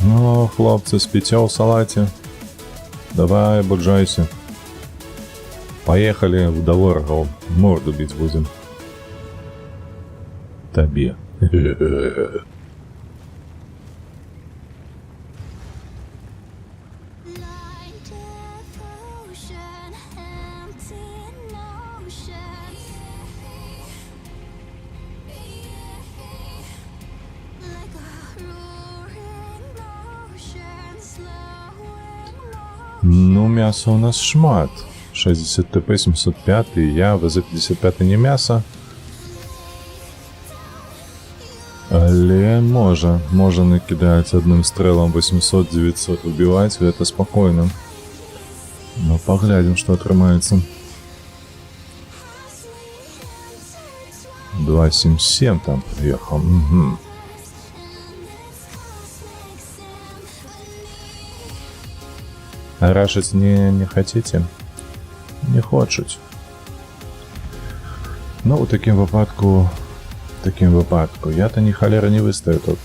Ну, хлопцы, спите у салате. Давай, буджайся. Поехали в ворогов. Морду бить будем. Табе. Ну, мяса у нас шмат. 60 ТП, 705, я, ВЗ-55 не мясо. Але можа накидать одним стрелом 800-900 убивать, это спокойно. Но поглядим, что отрымается. 277 там приехал. Угу. А рашить не хотите? Не хочуть. Ну, у таким випадку, я-то ні холера не вистою тут.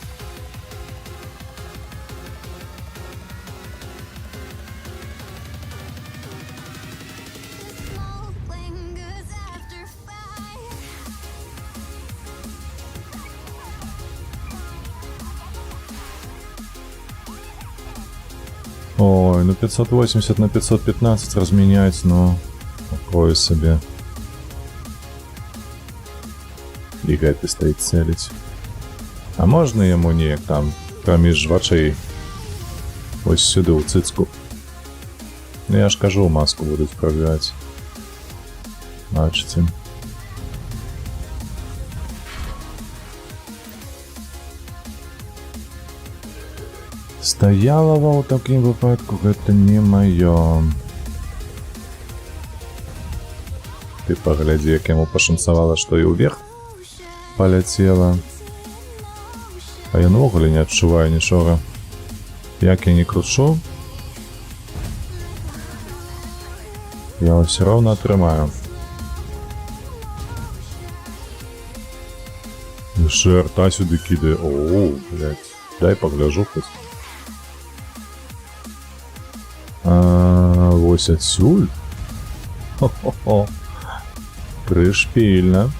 Ой, ну 580 на 515 разменять, ну, такое себе. І гэты стаіць цэліць. А можна яму неяк там праміж вачэй ось сюды ў цыцку? Ну я ж кажу, маску будуць прабіваць. Бачыце. Стаялава ў такім выпадку гэта не маё. Ты паглядзі, як яму пашанцавала, што і ўверх полетела. А я навогуле не адчуваю нічога. Як я не кручу, я ўсё роўна атрымаю. Яшчэ арта сюды кідае. О, блядь, дай пагляжу хоць. Вось адсюль. Хо-хо-хо. Прышпільна.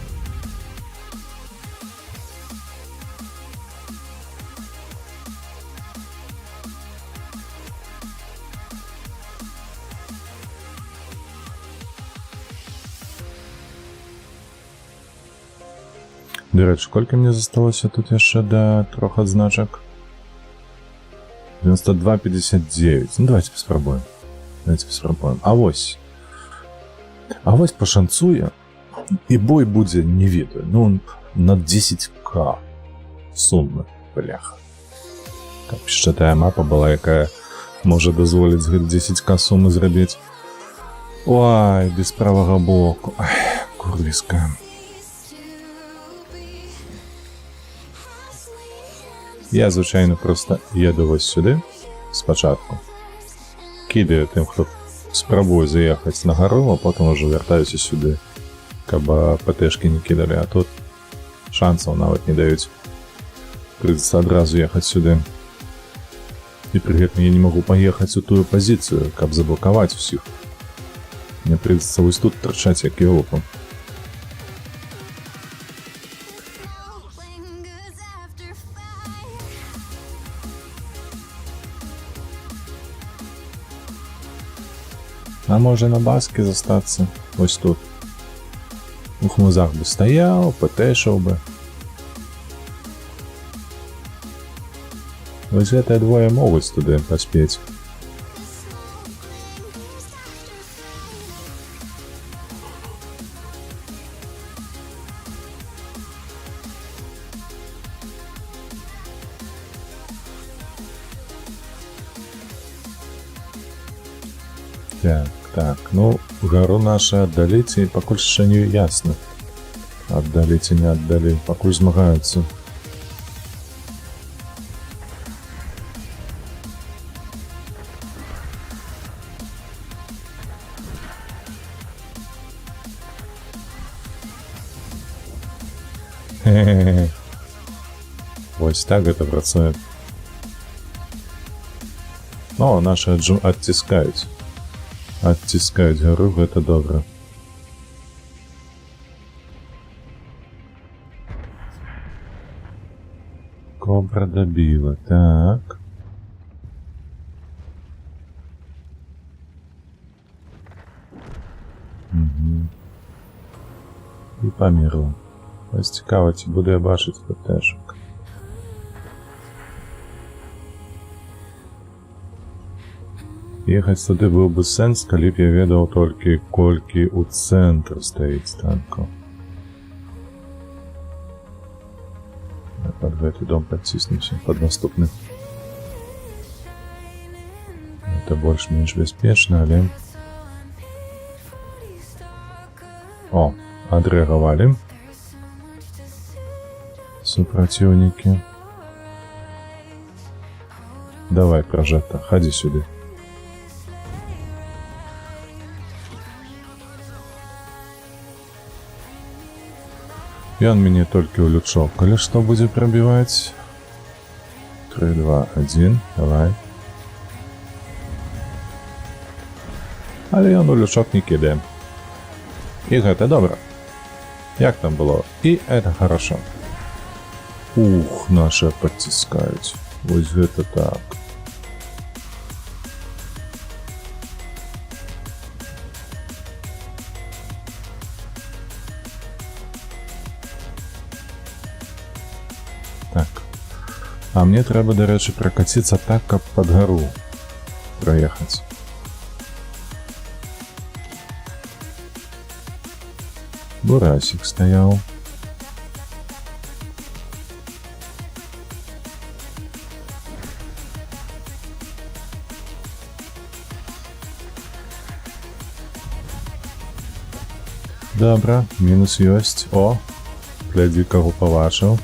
До речі, сколько мне засталося тут яшчэ до 3 адзначак? 92,59. Ну, давайте паспрабуем. А вось пашанцуе, і бой будзе, не ведаю, ну, на 10к сумна, бляха. Каб яшчэ тая мапа была, якая можа дазволіць 10к сумы зрабіць. Ой, без правага боку. Ай, курвіска. Я, звичайно, просто еду ось сюди спочатку. Кидаю тим, хто спробує заїхати на гору, а потім вже вертаюся сюди, каб ПТшки не кидали, а тут шансів навіть не дають. Придется одразу ехать сюда. И при этом я не могу поехать в ту позицию, как заблоковать всех. Мне придется вот тут торчать, як елопом. А може на баски застаться? Ось тут. У хмузах би стояв, ПТшив би. Ось это двое могут туда поспеть. Так, ну, гору наши отдалить, и покуль ще не ясно. Отдалить и не отдали, покуль змагаются. Хе-хе-хе. Ось так это працує. О, наши оттискають. Оттискають гору, это добре. Кобра добила, так. Угу. І померла. Ось цікаво, чи буду я бачити ПТшок. Ехать туди був би сенс, коли б я ведав тільки кольки у центру стоїть танку. Я под этот дом подтиснемся, под наступный. Это больше-меньше беспечно, але... О, отреагировали. Супротивники. Давай, прожата, ходи сюда. И он меня только улучшил. Коли что будет пробивать? 3, 2, 1, давай. Але он улучшок не кидає. І гэта добре. Як там было? И это хорошо. Ух, наши подтискают. Вот это так. Так. А мне треба, до речі, прокатиться так, как под гору проехать. Бурасик стоял. Добре, мінус ёсць. О, гляди, кого побачив.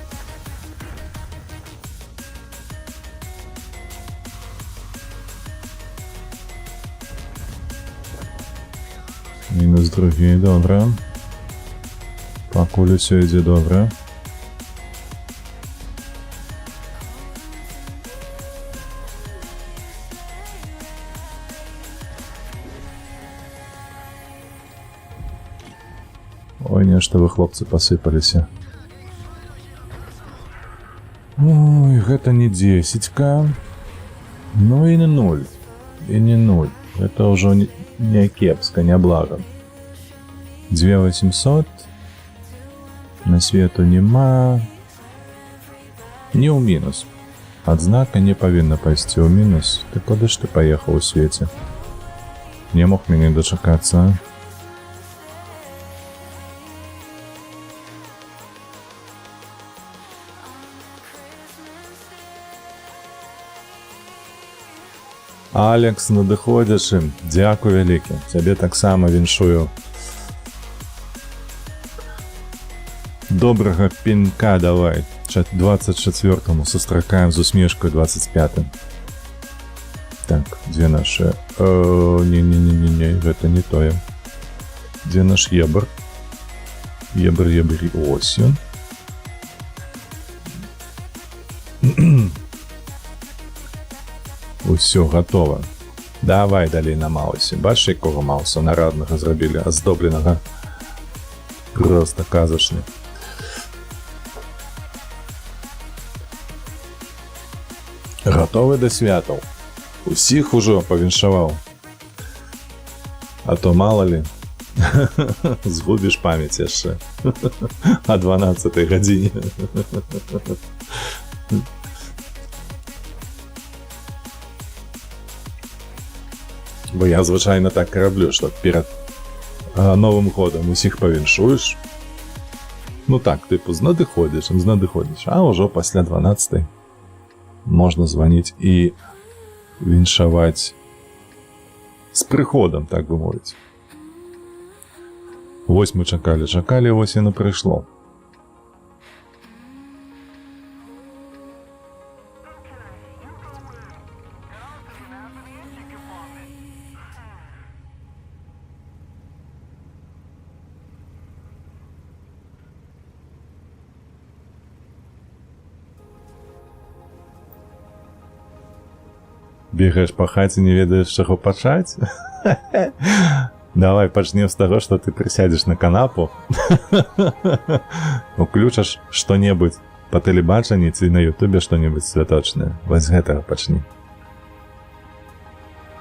Мінус другий, добре. Покуль все йде добре. Ой, нешта вы, хлопцы, посыпаліся. Ой, гэта не 10-ка. Ну и не 0. И не 0. Это уже не кепска, не благо. 2800. На свету нема. Не ў мінус. Адзнака не павінна пайсці ў мінус. Ты куды ж ты паехаў у свеце? Не мог мяне дачакацца. Алекс, надыходзячы, дзякуй вялікі. Цябе таксама віншую. Добрага пенька давай. 24-му сустракаем з усмешкой 25-м. Так, дзе нашы? Не, гэта не тое. Дзе наш ебр? Ебр, ось ён. Усё готово. Давай далей на Маусе. Бачиш, якого Мауса нараднага зрабілі, аздобленага. Просто казачны. Готовы да святаў. Усіх ужо павіншаваў. А то мала ли, згубіш памяць яшчэ. А 12-й гадзіне. Бо я звычайна так раблю, што перад Новым годам усіх павіншуеш. Ну так, тыпу, знадыходзіш, а ўжо пасля 12-й можна званіць і віншаваць з прыходам, так бы мовіць. Вось мы чакалі, вось яно прыйшло. Бегаеш па хаце, не ведаеш, з чаго пачаць? Давай пачнем з таго, што ты прысядзеш на канапу, уключаш што-небудзь па тэлебачанні ці на ютубе што-небудзь святочнае. Вось з гэтага пачні.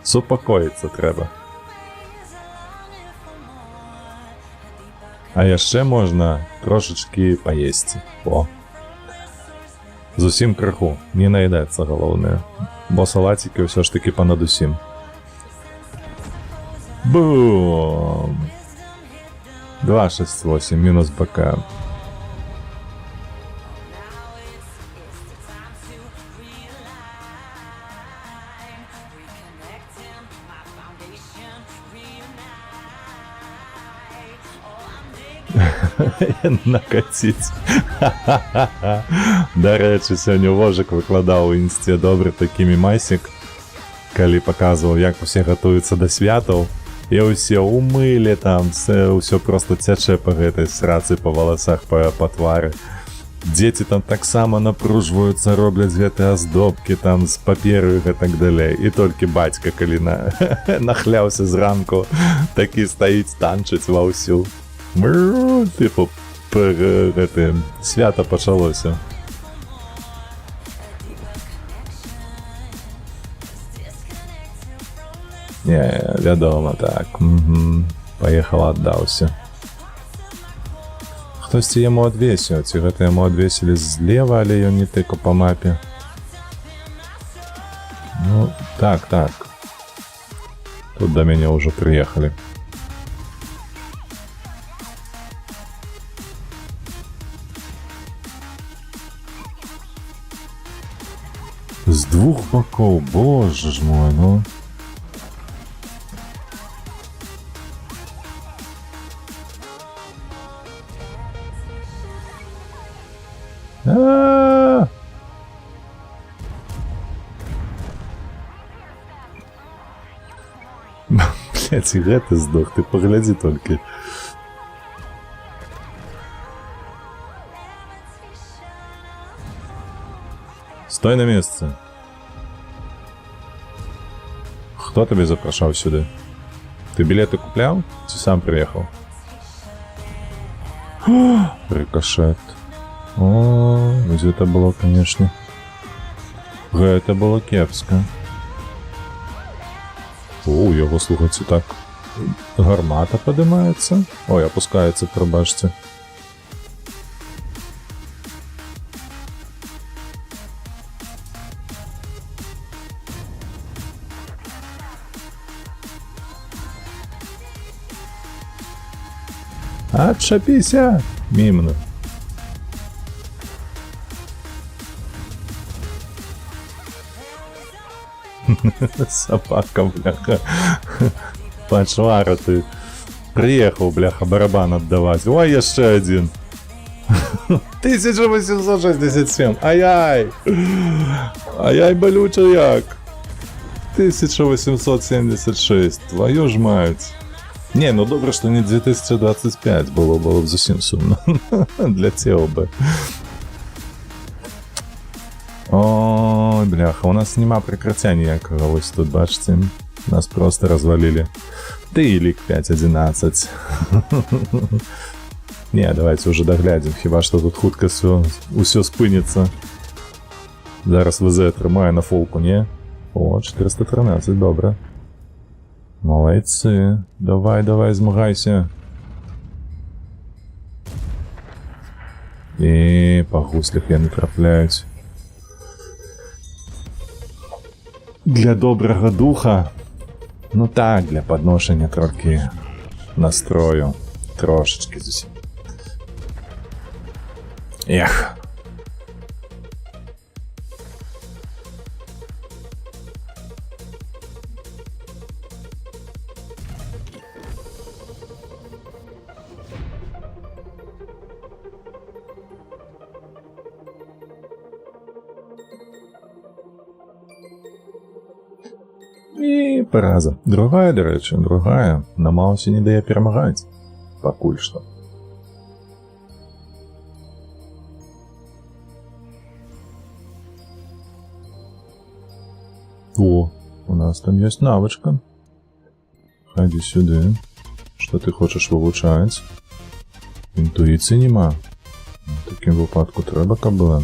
Супакоіцца трэба. А яшчэ можна трошачкі паесці. О. Зусім крыху, не наедаецца галоўнае. Бо салацікі ўсё ж такі панад усім. Бум! 268 мінус БК. Накаціць. Дарэчы, сёння Вожык выкладаў у інсце добры такі мемасік, калі паказваў, як усе гатуюцца да святаў, і ўсе умылі там, ўсё просто цячэ па гэтай срацы, па валасах, па твары. Дзеці там таксама напружваюцца, робляць гэтыя аздобкі там з паперу і гэтак далей. І толькі бацька, калі нахляўся зранку, такі стаіць танчыць ва ўсю. Типу, свято пачалося. Не, вядома, так. Паехала, аддаўся. Хтосьці яму адвесіў, ці гэта яму адвесілі злева, але ён не тыку па мапе. Ну, так. Тут да мяне ўжо прыехалі. З двух бокоў, боже ж мой, ну. Блядь, і гэты здох, ты паглядзі толькі. Стой на месцы. Хто тебе запрашаў сюды? Ты билеты купляў? Ці сам прыехаў? Рикошет. О, гэта было, конечно. Гэта было кепска. О, яго, слухайце, так. Гармата падымаецца. Ой, опускаецца, прабачце. Отшапися, мимно. Собака, бляха. Пачвара ты. Приехал, бляха, барабан отдавать. Ой, еще один. 1867. Ай-яй. Ай-яй, болючий як. 1876. Твою ж мать. Не, ну добре, що не 2025 було б зовсім сумно. Для цього би. Ой, бляха, у нас нема прикриття ніякого. Ось тут, бачите, нас просто розвалили. Ты лик 5.11. Не, давайте уже доглядим, хіба що тут хутко усё спиниться. Зараз ВЗ тримає на фолку, не? О, 413, добре. Молодці. Давай, змагайся. І по гуслях я не трапляють. Для доброго духа. Ну так, для подношення трохи настрою. Трошечки зовсім. Ех. І пораза. Другая, до речі, другая. На Маусі не дає перемагати. Покуль що. О, у нас там есть навычка. Ходи сюда. Что ты хочешь вылучать? Интуиции нема. В таким випадку треба кабела.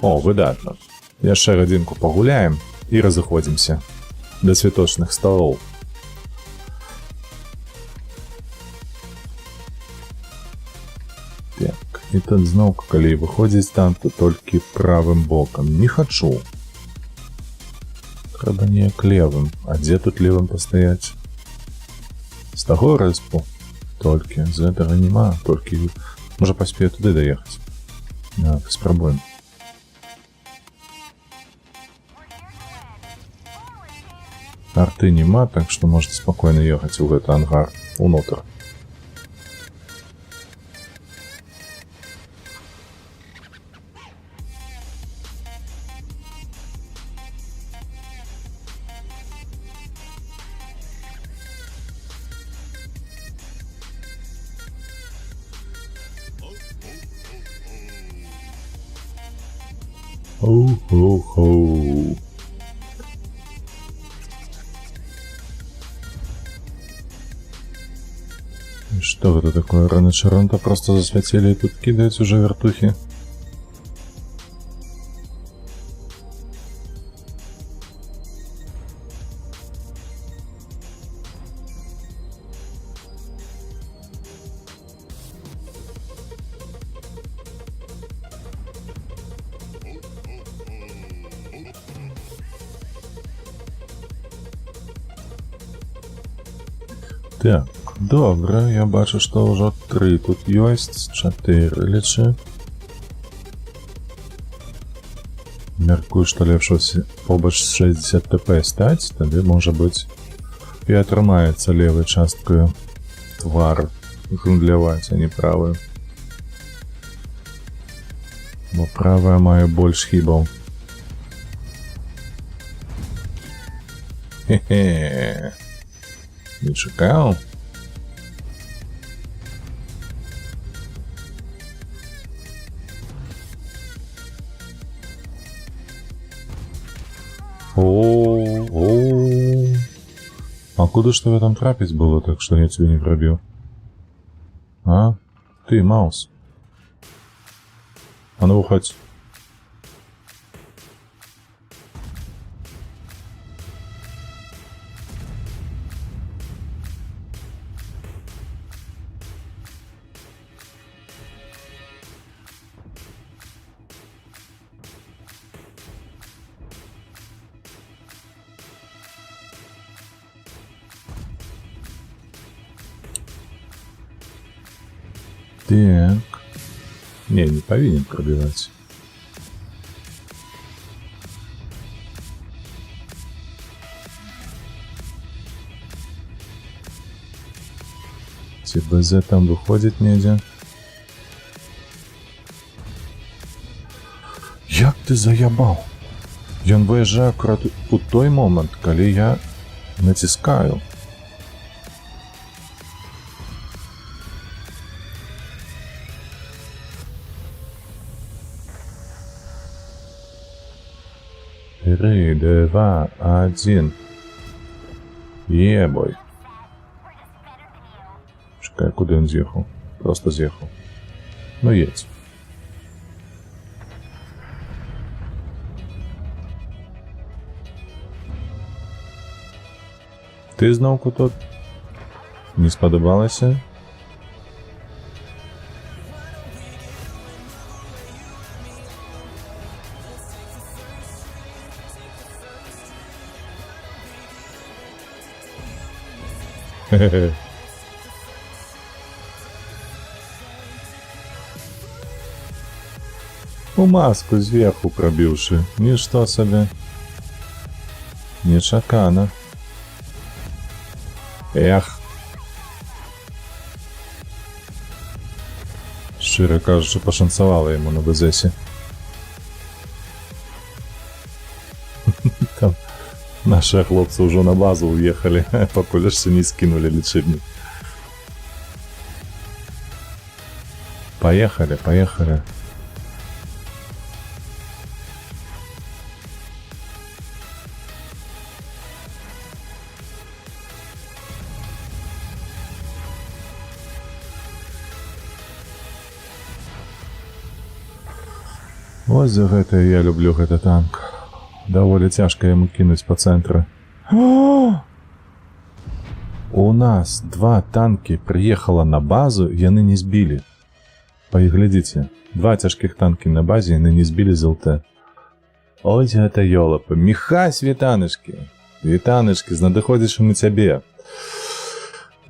О, выдатно. Яшчэ гадзінку пагуляем і разыходзімся да цвіточных сталоў. Так, і тут зноўку, калі выходзіць там, то толькі правым бокам. Не хачу. Трэба неяк левым. А дзе тут левым пастаяць? З таго рэспу? Толькі. З гэтага нема. Толькі... Можа паспею туды даехаць. Так, спрабуем. Арты нема, так что можете спокойно ехать в этот ангар, внутрь. Оу-хоу-хоу. Что это такое? Рано-чаранто просто засветили и тут кидать уже вертухи. Так, добре, я бачу, што ўжо 3 тут ёсць, 4 лічы. Мяркую, што лепш побач з 60 ТП стаць, тады, можа быць, і атрымаецца левай часткаю твар гандляваць, а не правую. Бо правая мае больш хібаў. Хе-хе. Не чекал. О-о-о. А куда что в этом трапезь было, так что я тебя не пробил? А? Ты, Маус. А ну выходь. Так. Не павінен прабіваць. Ці БЗ там выходзіць недзе? Як ты заябаў? Ён выязджае акурат у той момант, калі я націскаю. Три, два, один. Ебой. Чекай, куди він з'їхав? Просто з'їхав. Ну, едь. Ти знову тут? Не сподобалося? Хе-хе. У маску зверху пробивши. Ничто себе. Нечакано. Эх. Щиро кажучи, пошанцевало йому на БЗСі. Там наши хлопцы уже на базу уехали, пока лишь не скинули лечебник. Поехали, поехали. Вот за гэта я люблю гэты танк. Даволі цяжка яму кінуць па цэнтры. У нас 2 танкі прыехала на базу, яны не збілі. Паглядзіце, 2 цяжкіх танкі на базе, яны не збілі з ЛТ. Ось гэта ёлапа. Міхась, вітанышкі. Вітанышкі, з надыходзячым на цябе.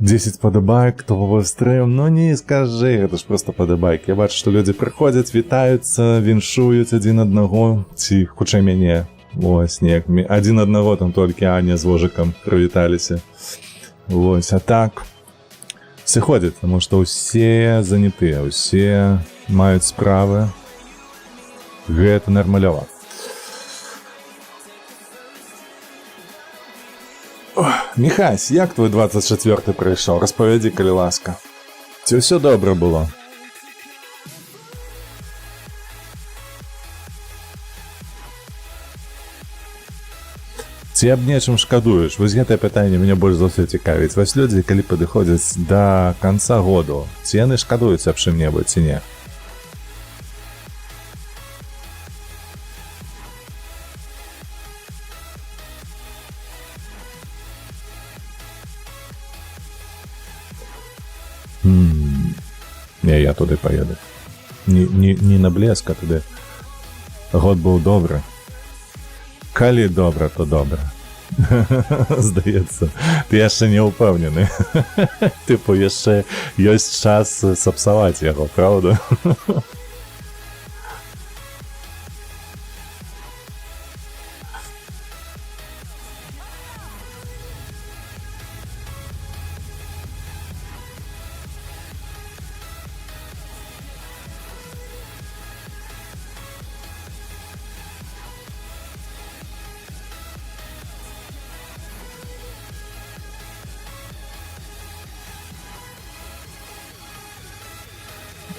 10 падабайк, кто стрим, ну не скажи, это ж просто падабайк. Я бачу, што людзі прыходзяць, вітаюцца, віншуюць адзін аднаго, ці хутчэй мяне. Вось, неяк, адзін аднаго там толькі Аня з Вожыкам прывіталіся. Вось, а так, все ходят, потому что усе занятыя, усе маюць справы. Гэта нармалёва. Міхась, як твой 24-й прыйшоў? Распавядзі, калі ласка. Ці ўсё добра было? Ці аб нечым шкадуеш? Вось гэтае пытанне мяне больш за ўсё цікавіць. Вось людзі, калі падыходзяць да канца году, ці яны шкадуюць аб чым-небудзь, ці не? Не, я туды поеду. Не на блеск, а туды. Год быў добры. Калі добра, то добра. Здаецца, ты яшчэ не ўпэўнены. Тыпу, яшчэ ёсць час сапсаваць яго, правда?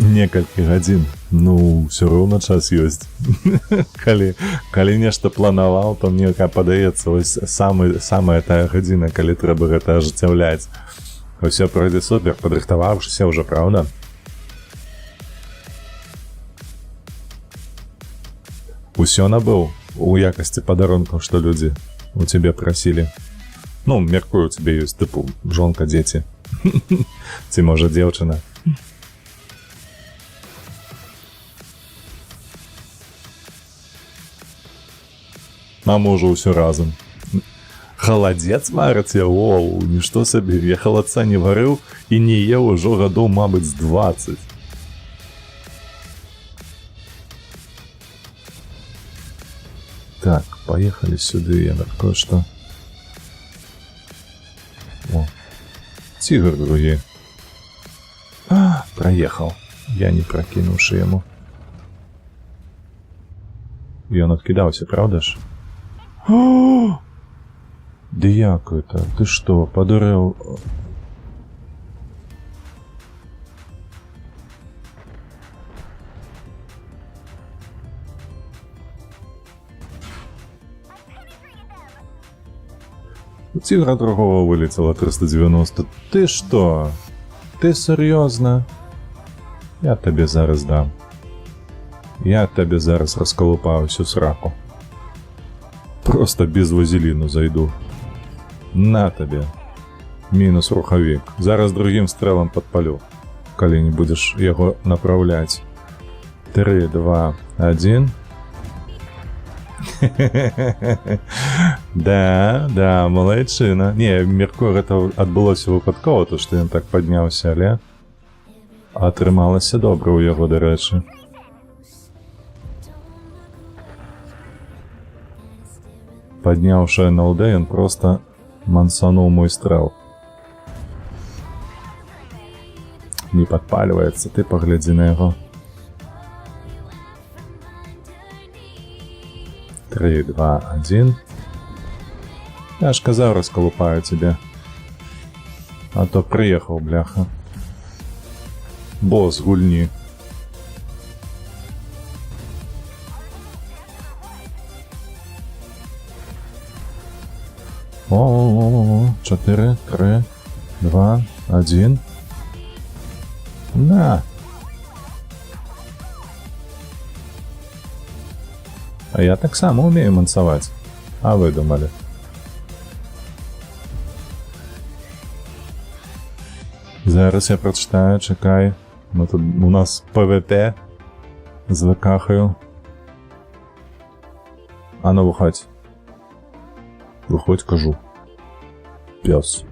Некалькі гадзін, ну, ўсё роўна час ёсць. Калі нешта планаваў, то мне падаецца, ось самая тая гадзіна, калі трэба гэта ажыццяўляць. Усё пройдзе супер, падрыхтаваўшыся ўжо, правда? Усё набыў у якасці падарункаў, што людзі у цябе прасілі. Ну, мяркую, у цябе ёсць, тыпу, жонка, дзеці. Ці, можа, дзеўчына. А можа ўсё разам. Халадзец варыце? Оу, нішто сабе, я халадца не варыў і не еў ужо гадоў, мабыць, з 20. Так, поехали сюда, я кое-что. О, тигр други. Проехал. Я не прокинувши ему. И он откидался, правда ж? Да як это? Ты что, подурел? У тигра другого вылетело 390. Ты что? Ты серьезно? Я тебе зараз дам. Я тебе зараз розколупаю всю сраку. Просто без вазеліну зайду. На тебе. Мінус рухавік. Зараз другим стрелом подпалю. Коли не будеш його направлять. 3, 2, 1. Да, молодчина. Не, Меркур это адбылося випадково, то што ён так падняўся, але атрымалася добра ў яго, дарэчы. Падняўшы НЛД, ён просто мансануў мой стрэл. Не падпальваецца, ты паглядзі на яго. 3, 2, 1. Я ж казаў, расколупаю тебе. А то приехал, бляха. Босс гульни. О, 4, 3, 2, 1. На. А я так само умею мансовать. А вы думали? Зараз я прочитаю, чекай. Ну, тут у нас ПВТ з ВКхою. А ну виходь. Виходь, кажу. Пес.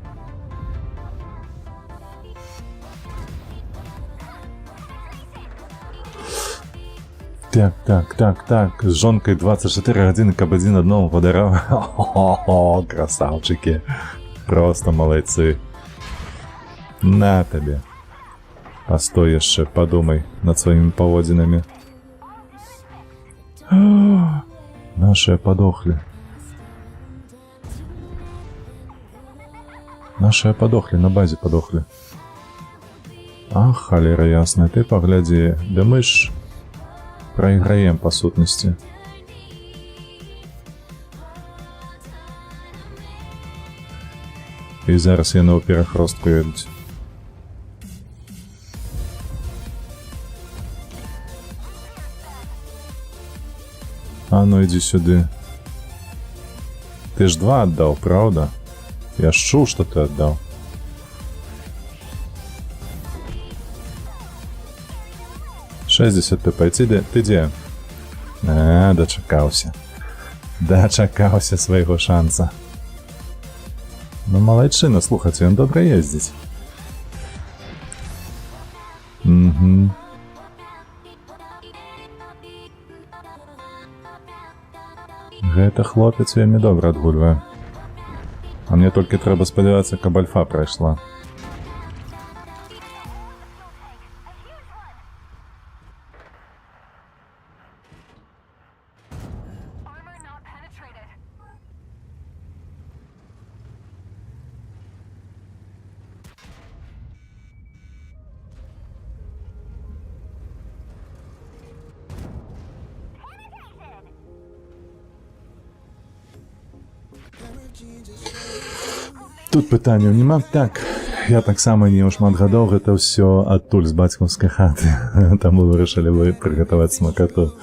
Так. С жонкой 24 годины к один одному подарил. О, красавчики. Просто молодцы. На тебе. Постой еще, подумай над своими поводинами. Наши подохли. Наши подохли, на базе подохли. Ах, холера ясная, ты погляди. Да мы ж проиграем по сутности. И зараз я на перехростку едуть. А ну иди сюда. Ты ж 2 отдал, правда? Я ж чул, что ты отдал. «60 ТП. Ты где?» А, дочекался. Дочекался своего шанса. Ну, молодчина, слухайте, он добре ездить. Угу. Гэта хлопец вельмі добра адгульвае. А мне толькі трэба спадзявацца, каб альфа прайшла. Тут пытанняў няма. Так, я таксама не ў шмат гадоў гэта ўсё адтуль з бацькаўскай хаты. Таму вырашылі вы прыгатаваць смакату.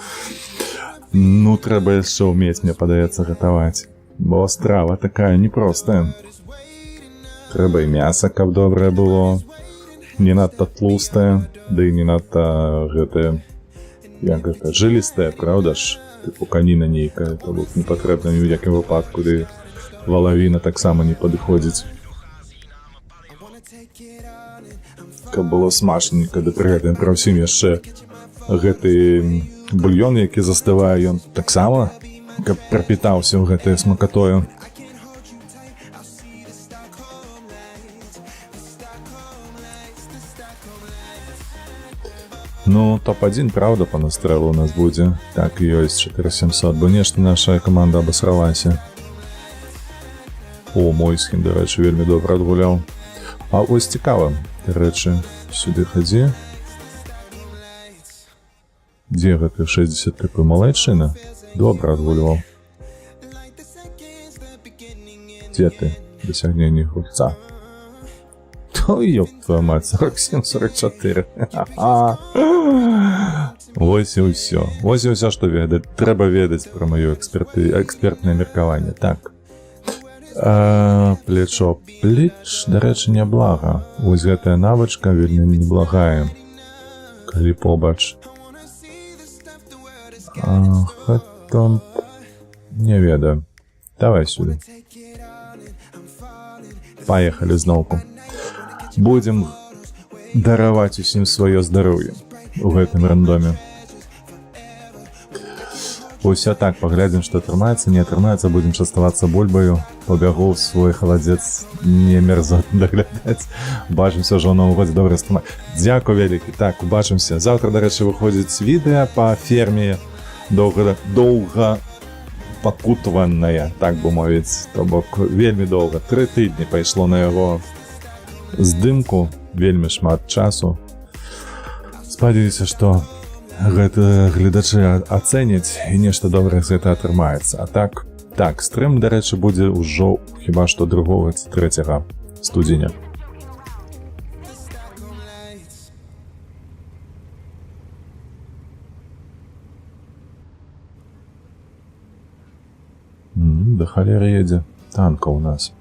Ну, трэба яшчэ ўмець, мне падаецца, гатаваць. Бо страва такая непростая. Трэба і мяса, каб добрае было. Не надта тлустае, да і не надта гэтае, як гэта, жылістае, правда ж? Тыпу каніна нейкая, то тут не патрэбна ні ў якім выпадку, ды валавіна таксама не падыходзіць. Каб было смачненька, да пры гэтым праўсім яшчэ гэты бульён, які застывае, ён таксама каб прапітаўся ў гэтай смакатою. Ну, топ-1, правда, по настрэлу у нас будзе. Так і ёсць, 4700, бо нешта наша каманда абасралася. О, Мойсхін, дарэчы, вельмі добра адгуляў. А вось цікава, дарэчы, сюды хадзі. Дзе гэты 60 такой малайчына? Добра адгульваў. Дзе ты? Дасягненне гульца. Ой, ёб твою мать, 47-44. Вось і ўсё. Вось і ўсё, што трэба ведаць пра маё экспертнае меркаванне. Так. Плечо. Плеч, дарэчы, няблага. Вось гэтая навычка вельмі неблагая. Калі побач. Хэтон... Не ведаю. Давай сюды. Паехалі зноўку. Будем дараваць усім сваё здароўе у гэтым рандоме. Усё так, паглядзім, што атрымаецца, не атрымаецца, будзем частавацца бульбаю, пабягу ў свой халадзец не мерзотна даглядаць. Бачымся ўжо ў Новым годзе, добра стрымаць. Дзякуй вялікі. Так, убачымся. Заўтра, дарэчы, выходзіць відэа па ферме доўга пакутаваная, так бы мовіць. То бок вельмі доўга, 3 тыдні пайшло на яго здымку, вельмі шмат часу. Спадзяюся, што гэта гледачы ацэняць і нешта добрае з гэта атрымаецца. А так, стрым, дарэчы, будзе ўжо хіба што 2 ці 3 студзеня. Да халеры едзе танка ў нас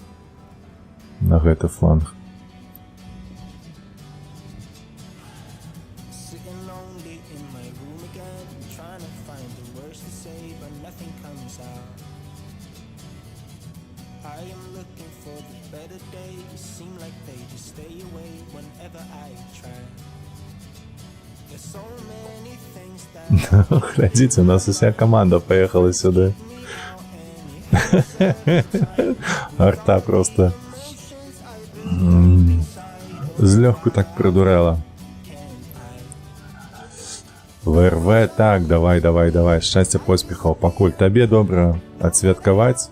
на гэты фланг. Глядзіце, у нас уся каманда паехала сюды. Арта просто злёгку так придурела. ВРВ, так, давай, шчасця, поспехаў, пакуль табе добра адсвяткаваць.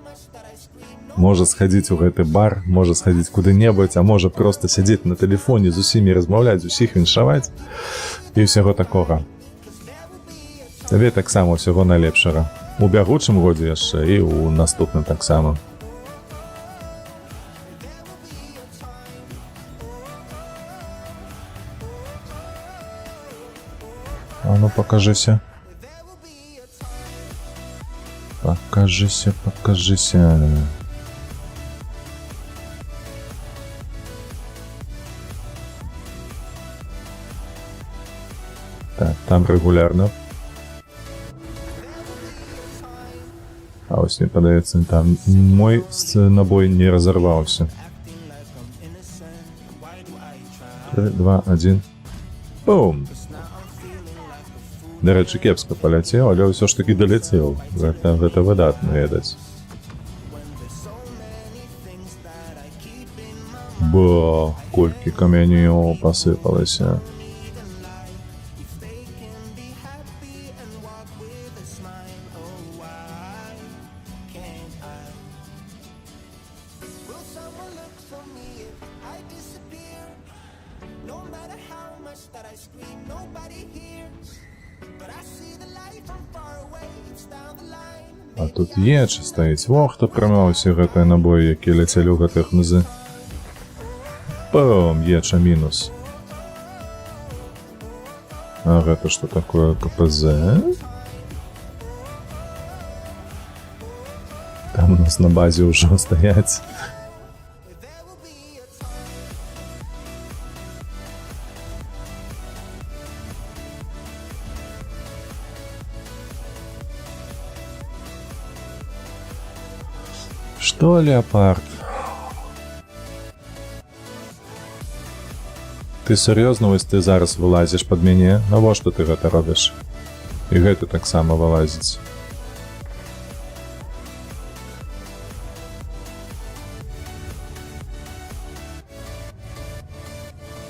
Можа схадзіць у гэты бар, можа схадзіць куды-небудзь, а можа проста сядзець на тэлефоне, з усімі размаўляць, усіх віншаваць і ўсяго такога. Табе таксама ўсяго найлепшага. У бягучым годзе яшчэ і ў наступным таксама. А ну покажися. Покажися. Так, там регулярно. А ось мне падаецца, там мой набой не разорваўся. 3, 2, 1. Бум! Дарэчы, кепска паляцеў, але ўсё ж такі даляцеў. Гэта выдатна ведаць. Бо, колькі камянёў пасыпалася. А тут ечы стаіць. Во, хто прымаўся гэтыя набоі, які ляцелі ў гэтых нызы. Бум, еча мінус. А гэта што такое КПЗ? Там у нас на базе ўжо стаяць. Что, леопард? Ты серьезно, вось ты зараз вылазишь под мяне? Навошта ты гэта робіш? І гэты таксама вылазіць.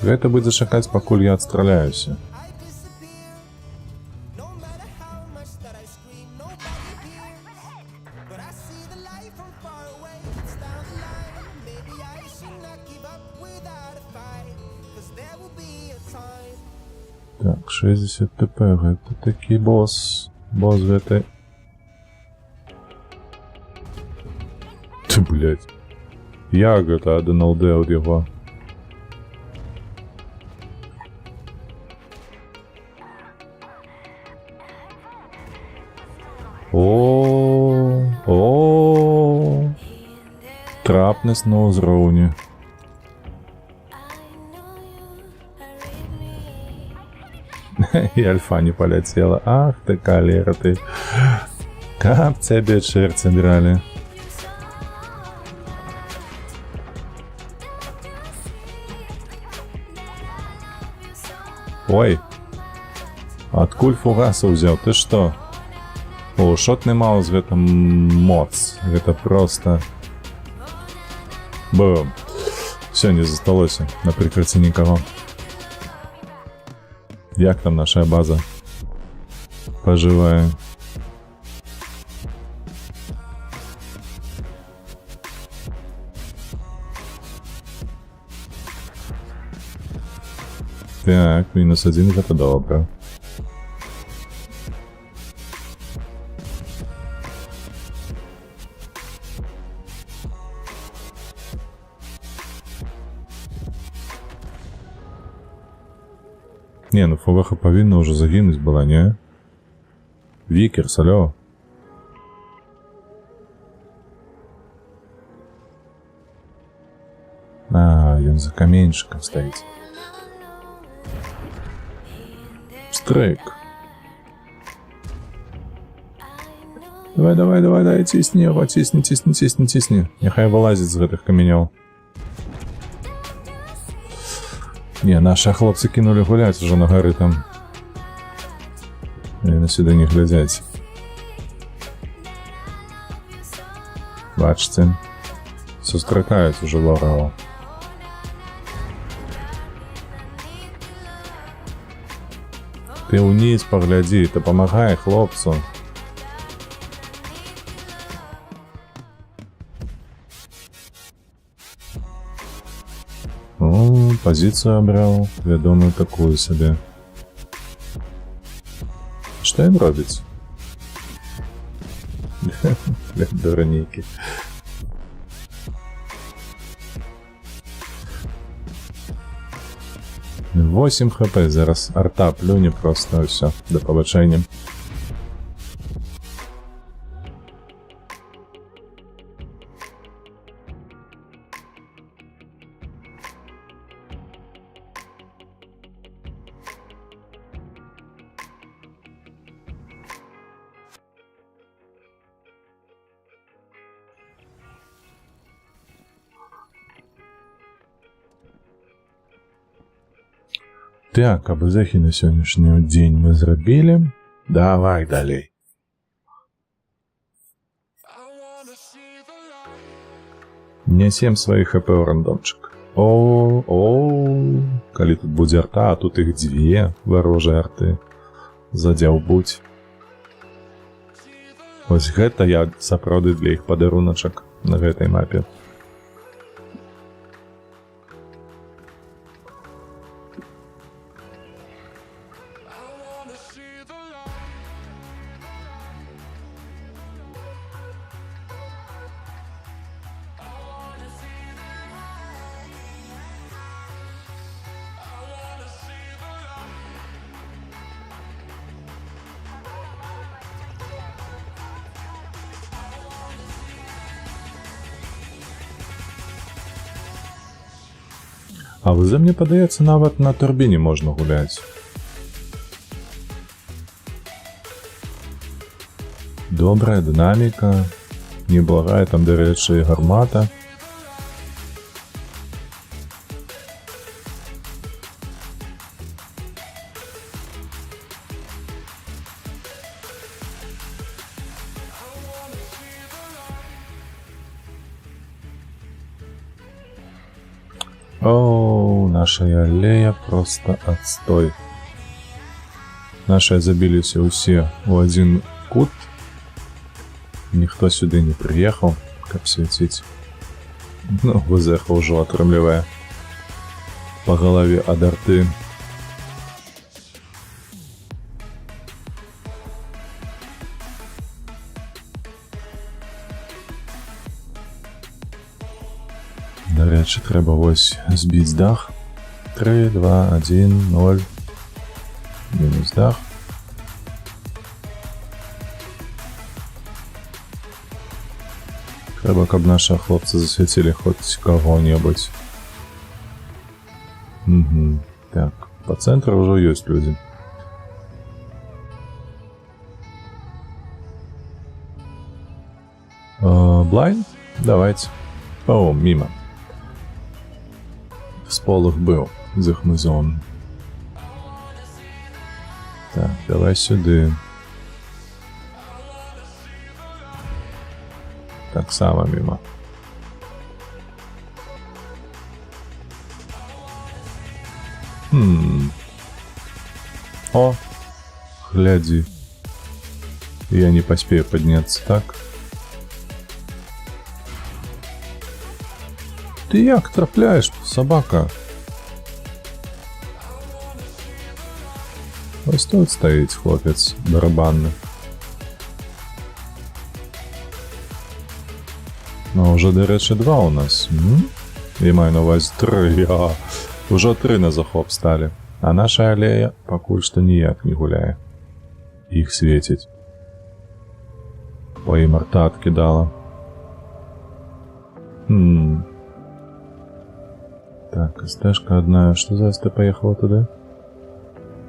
Гэта будзе чакаць, пакуль я адстраляюся. Так, 60 ТП, гэта такі босс. Босс гэтай. Ты, блядь. Як гэта 1 ЛД ад яго? О, трапнасць на ўзроўні. І альфа не паляцела. Ах ты, калера ты. Каб цябе чэрці дралі. Ой. Адкуль фугаса ўзяў? Ты што? О, шотны маус, гэта моц. Гэта проста... Бум. Всё, не засталося. На прыкрыцці нікаго. Як там наша база? Пажывае. Так, -1 гэта добра. Не, ну ФВХ павінна ўжо загінуць была, не? Вікерс, алё. А, ён за каменьчыкам стаіць. Стрейк. Давай, цісні яго, цісні. Няхай вылазіць з гэтых каменёў. Не, наши хлопцы кинули гулять уже на горы там. Яны сюда не глядзяць. Бачце, сустракаюць уже ворагаў. Ты ўніз паглядзі, дапамагай хлопцу. Позицию обрал, вядомую такую себе. Что им робить? Дуранейки. — 8 хп, зараз арта плюне просто, все, до побачення. Так, абазахи на сённяшні дзень мы зрабілі. Давай далей. Нясем сваіх хп ў рандомчык. Калі тут будзе арта, а тут іх 2 варожыя арты. Задзяўбуць. Вось гэта я сапраўды для іх падаруначак на гэтай мапе. А вы мне падаецца, нават на турбіне можна гуляць. Добрая дынаміка, неблагая там, дарэчы, і гармата. О, нашая аллея просто отстой. Наши забіліся ўсе ў адзін кут. Ніхто сюды не прыехаў, каб свяціць. Ну, вызэха ўжо атрымлівае па галаве ад арты. Дарэчы, трэба вось збіць дах. 3, 2, 1, 0. Мінус дах. Трэба, каб наши хлопцы засвяцілі хоць каго-небудзь. Так, по центру ўжо ёсць людзі. Блайн? Давайте. О, мимо. Сполох был з іх музон. Так, давай сюди. Так само мимо. О, гляди. Я не поспею подняться, так? Ты як трапляешь, собака? Ось тут стоїть хлопець барабанний. Ну, вже, до речі, 2 у нас. Я маю на увазі 3. Уже 3 на захоп стали. А наша аллея пакуль што ніяк не гуляе. Іх свеціць. По ім арта адкідала. Так, стежка одна. Что за СТ поехала туда?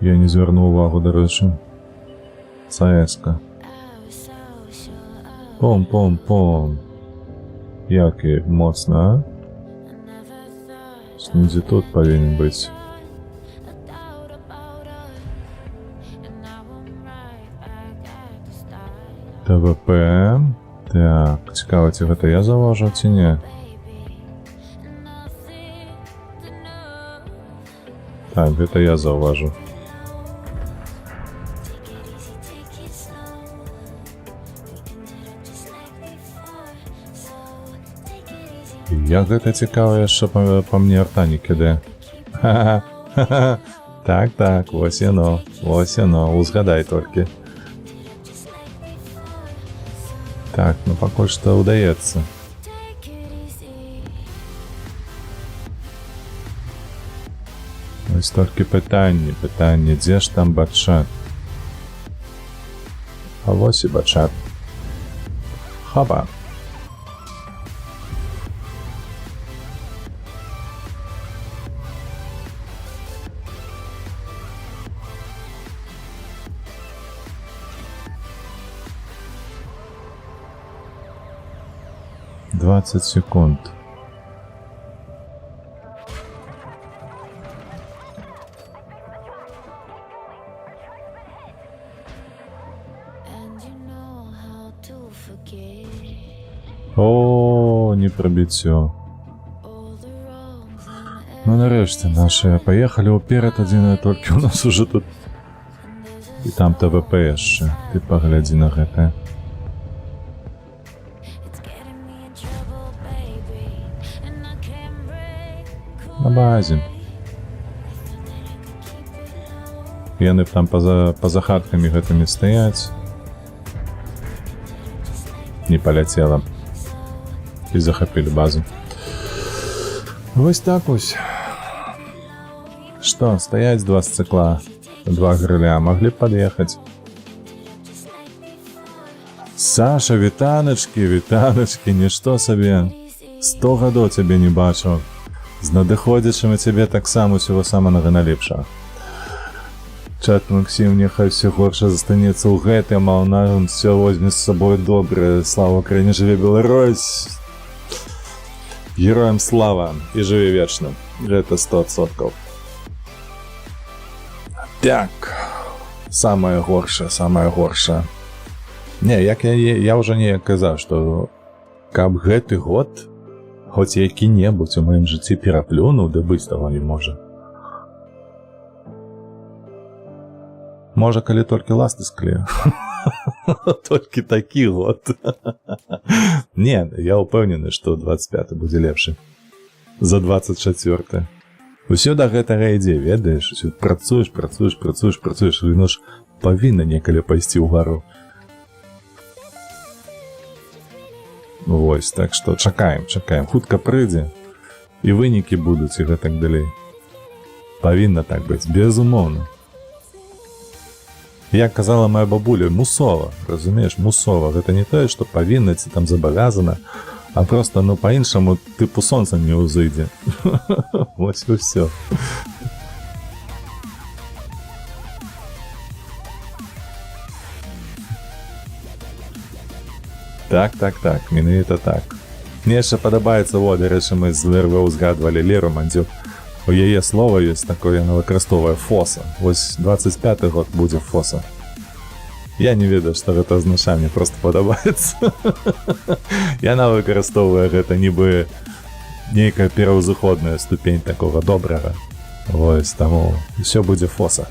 Я не звернув увагу, до речі. ЦС-ка. Пом-пом-пом. Який моцно, а? Снизу тут повинен быть. ТВП. Так, цікаво, ці гэта я заважу, ці не? Так, гэта я заўважу. Як гэта цікава, яшчэ па мне арта не кідае. Ха-ха-ха. Так, вось яно, узгадай толькі. Так, ну пакуль што ўдаецца. Ось толькі пытанне, дзе ж там бачат? А вось і бачат. Хаба. «20 секунд». О, не пробіццё. Ну нарэшце наши поехали уперед адзінае, толькі у нас уже тут і там ТВП яшчэ. Ты паглядзі на гэта. На базе. Яны там па-за хаткамі гэтымі стаяць. Не паляцела. І захапілі базу. Вось так вось. Што, стаяць 2 цикла, 2 грыля, маглі б пад'ехаць. Саша, вітаначкі, нішто сабе. 100 гадоў цябе не бачыў. З надыходзячым і цябе таксама усяго самага найлепшага. Чат Максим, няхай все горше застанецца ў гэтым, а ў нас он все возьме з сабой добрае. Слава Украіне, жыве Беларусь! Героям слава і жыве вечна. Гэта 100%. Так. Самае горшае. Не, як я ўжо неяк казаў, што каб гэты год хоць які-небудзь у маім жыцці пераплюнуў, ды быць того не можа. Можа, калі толькі ласты склею. Толькі такі год. Не, я ўпэўнены, што 25 будзе лепшы. За 24. Усё да гэтага ідзе, ведаеш? Працуеш, і ну ж павінна некалі пайсці ўгару. Вось, так што чакаем. Хутка прыйдзе, і вынікі будуць, і гэтак далей. Павінна так быць, безумоўна. Як казала моя бабуля, мусова, разумееш, мусова. Гэта не тое, што павінна ці там забавязана, а просто, ну, па-іншаму тыпу сонца не ўзыдзе. Вось і ўсё. Так, менавіта так. Мне яшчэ падабаецца, дарэчы, мы з ЛРВ узгадвалі Леру Мандзюк. У яе слова ёсць такое, яна выкарыстоўвае фоса. Вось 25-й год будзе фоса. Я не ведаю, што гэта азначае, мне проста падабаецца. Яна выкарыстоўвае гэта нібы нейкая пераўзыходная ступень такога добрага. Вось, таму ўсё будзе фоса.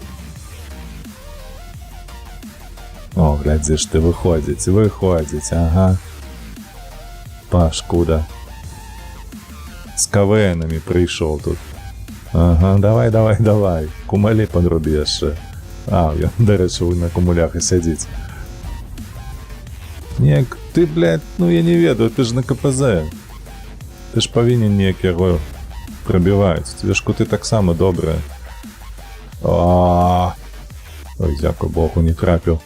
О, глядзіш, ты выходзіць, ага. Пашкуда. З КВНамі прыйшоў тут. Ага, давай. Кумалі падрубі яшчэ. А, ён, дарэчы, на кумулях і сядзіць. Неяк, ты, блядь, ну я не ведаю, ты ж на КПЗ. Ты ж павінен неяк яго прабіваць. Цвешку ты таксама добрая. Ой, дзякуй Богу, не трапіў.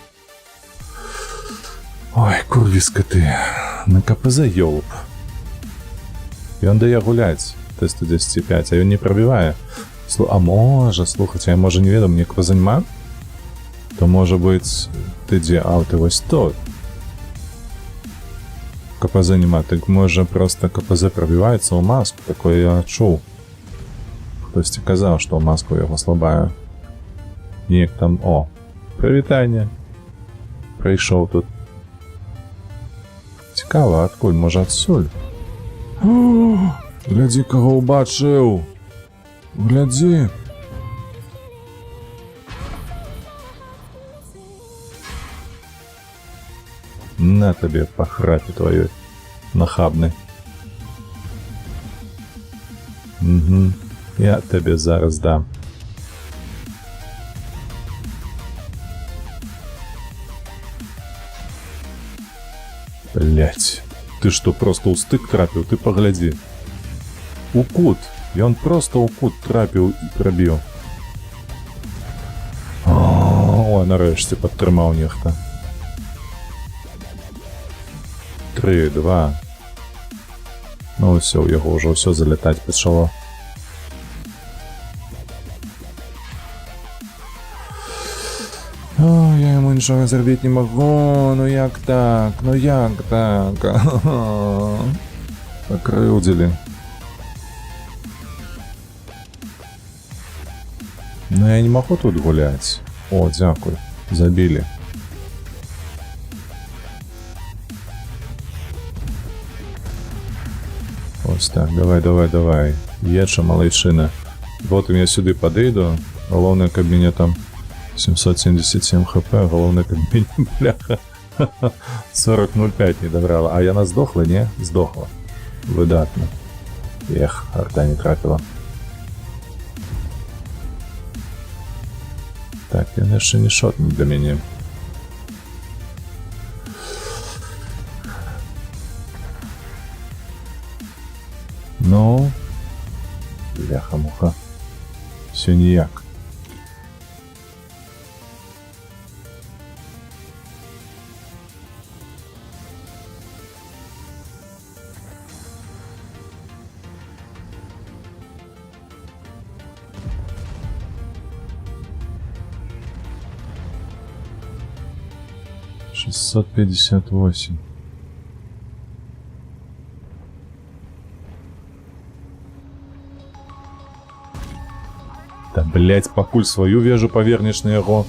Ой, курвіска ты. На КПЗ ёлб. Ён дае гуляць. Тесту 10.5, а ён не прабівае. А можа, слухаць, я можа не ведаю, мне КПЗ нема? То можа быць, ты дзе, ты вось тут. КПЗ нема, так можа проста КПЗ прабіваецца ў маску, такое я чуў. Хтосьці казаў, што ў маску яго слабая. Неяк там, прывітанне. Прыйшоў тут. Цікава, адкуль, можа адсюль? Глядзі, каго ўбачыў! Глядзі! На табе па храпе тваёй нахабны. Я табе зараз дам. Блять, ты што, проста ў стык трапіў? Ты паглядзі. У кут. Ён проста ў кут трапіў і прабіў. О, нарэшце падтрымаў нехта. 3, 2. Ну ўсё, у яго ўжо ўсё залятаць пачало. Я яму нічога зрабіць не магу. Ну як так? Пакрыўдзілі. Ну я не магу тут гуляць. О, дзякуй, забілі. Ось так, давай. Еча, малайчына. Потым я сюды падыйду. Галоўнае, каб мяне там 777 хп, галоўнае, каб мяне, бляха, 40.05 не дабрала. А яна здохла, не? Здохла. Выдатна. Ех, арта не трапіла. Так, ён яшчэ не шотны для мяне. Ну, бляха-муха. Всё ніяк. $658. Да, блять, пакуль сваю вежу павернеш на яго,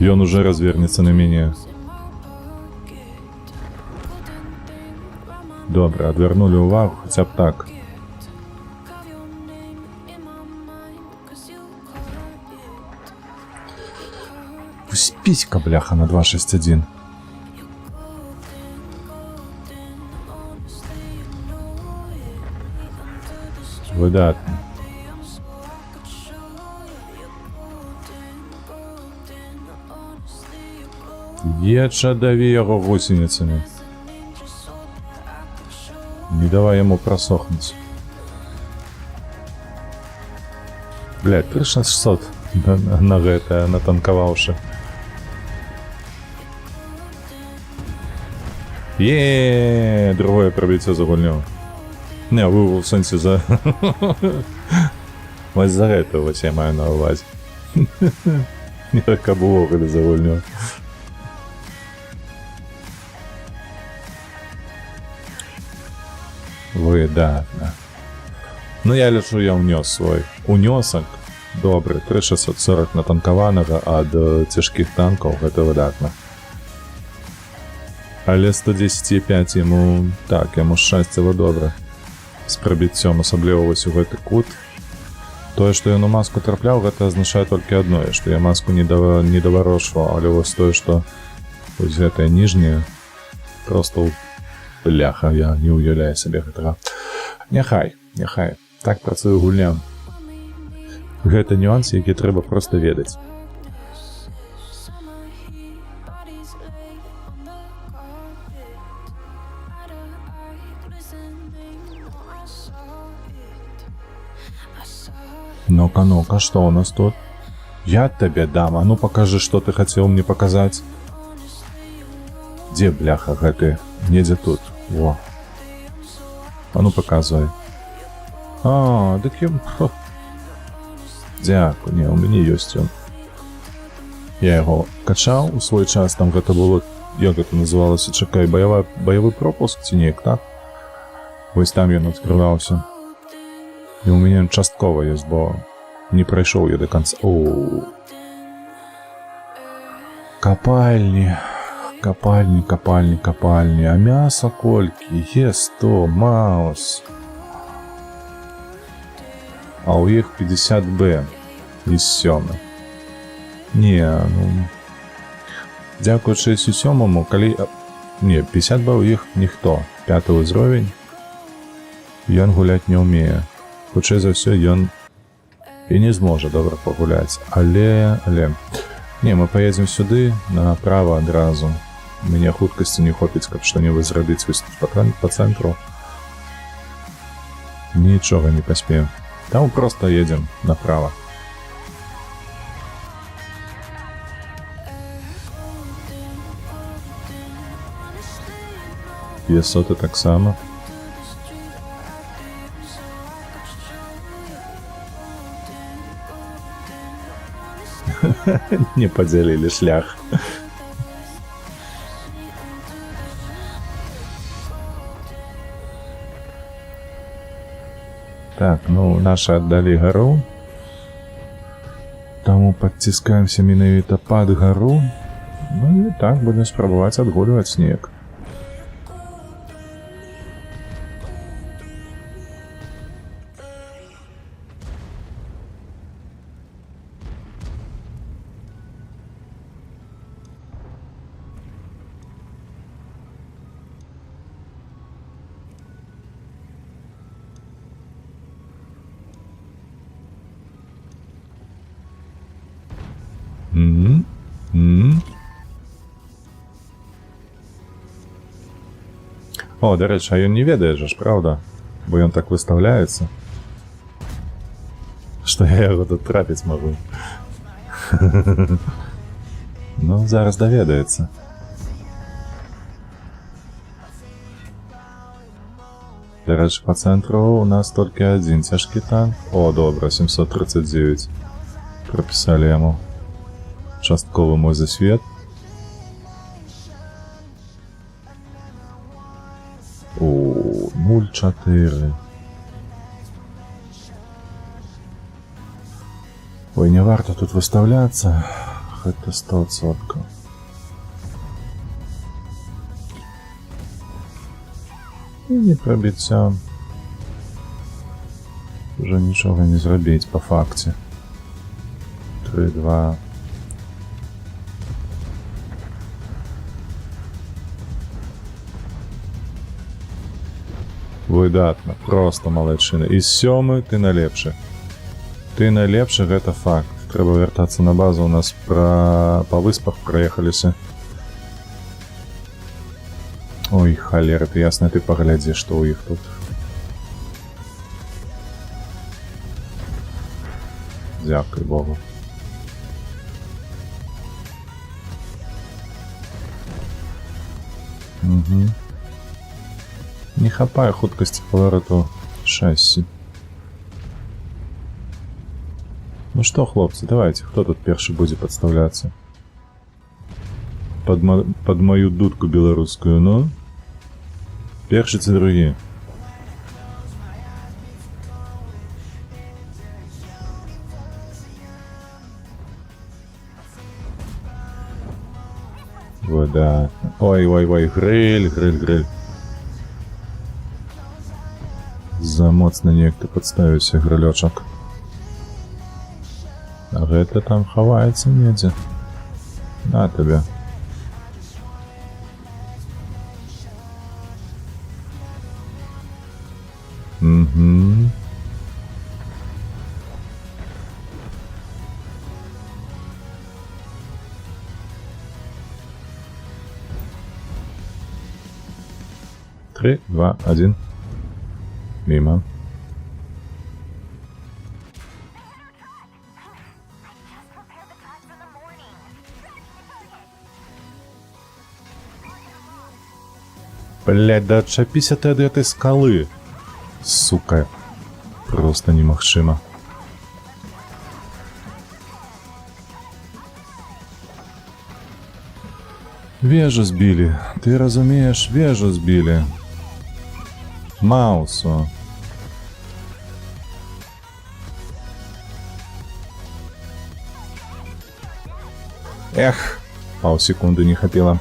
ён уже развернецца на мяне. Добре, адвернули увагу, хоча б так. Пусть писька, бляха, на 261. Видатно. Є чадові його гусеницями. Не давай йому просохнути. Блядь, 3600 на гэта натанкаваўшы. Другое пробіццё за гульню. Не, вы в сэнсе за... Вось за гэта вось я маю на ўвазе. Не так увогуле за гульню. Выдатна. Ну я лічу, я ўнёс свой унёсак. Добры, 3640 натанкаванага ад цяжкіх танкаў, гэта выдатна. Але 110,5 яму... Так, яму шчасціла добра. З прабіццём, асабліва вось у гэты кут. Тое, што ён у маску трапляў, гэта азначае толькі адное, што я маску не даварошваў, але вось тое, што вось гэтая ніжняя проста бляха, я не уяўляю сабе гэтага. Няхай. Так працуе гульня. Гэта нюанс, які трэба проста ведаць. Ну-ка, что у нас тут? Я тебе дам, а ну покажи, что ты хотел мне показать. Где, бляха, гэты? Недзе тут. Во. А ну показывай. А, дык я... Дзякуй, не, у мяне ёсць ён. Я яго качаў у свой час, там гэта было, як гэта называлася, чакай, баявы пропуск ці неяк, так? Вось там ён адкрываўся. І у мяне часткова ёсць, бо не прайшоў я до конца. Оу. Капальні. А мяса колькі? Е100, маус. А у іх 50Б із 7. Не, ну... Дзякуючы Сю-7, калі... Не, 50Б у іх ніхто. 5 ўзровень. Ён гуляць не ўмее. Хутчэй за ўсё, ён і не зможа добра пагуляць. Але... Не, мы поедзем сюды, направа адразу. Мне хуткасці не хопіць, каб што-небудзь зрабіць па цэнтру. Нічога не паспею. Там просто едем направо. Е100 таксама. Не подзялілі шлях. Так, ну, наши отдали гору. Таму подціскаемся менавіта пад гару. Ну і так будем спрабаваць адгульваць снег. О, до рэчы, а ён не ведае ж, правда? Бо ён так выставляецца, што я яго тут трапіць магу. Ну, зараз даведаецца. До рэчы, па цэнтру у нас толькі адзін цяжкі танк. О, добра, 739. Прапісалі яму частковы мой засвет. О, 0,4. Ой, не варто тут выставляться. Это 100%. І не пробіцця. Уже нічого не зробіць по факце. 3-2. Выдатна, просто малайчына. І 7 ты найлепшы. Ты найлепшы, гэта факт. Трэба вяртацца на базу, у нас па выспах праехаліся. Ой, халера, ты ясна, ты паглядзі, што ў іх тут. Дзякуй Богу. Угу. Не хапае хуткасці павароту шасі. Ну што, хлопцы, давайте, хто тут першы будзе падстаўляцца? Под мою дудку беларускую, ну? Першы ці другі? Вода. Ой, гриль. Замоцна неяк ты падставіўся, грылёчак. А гэта там хаваецца недзе. На табе. Угу. Три, два, один. Мимо. Блядь, да отчапися ты от этой скалы. Сука. Просто немагчыма. Вежу сбили. Ты разумеешь, вежу сбили. Маусу. Эх, паўсекунды не хапіла.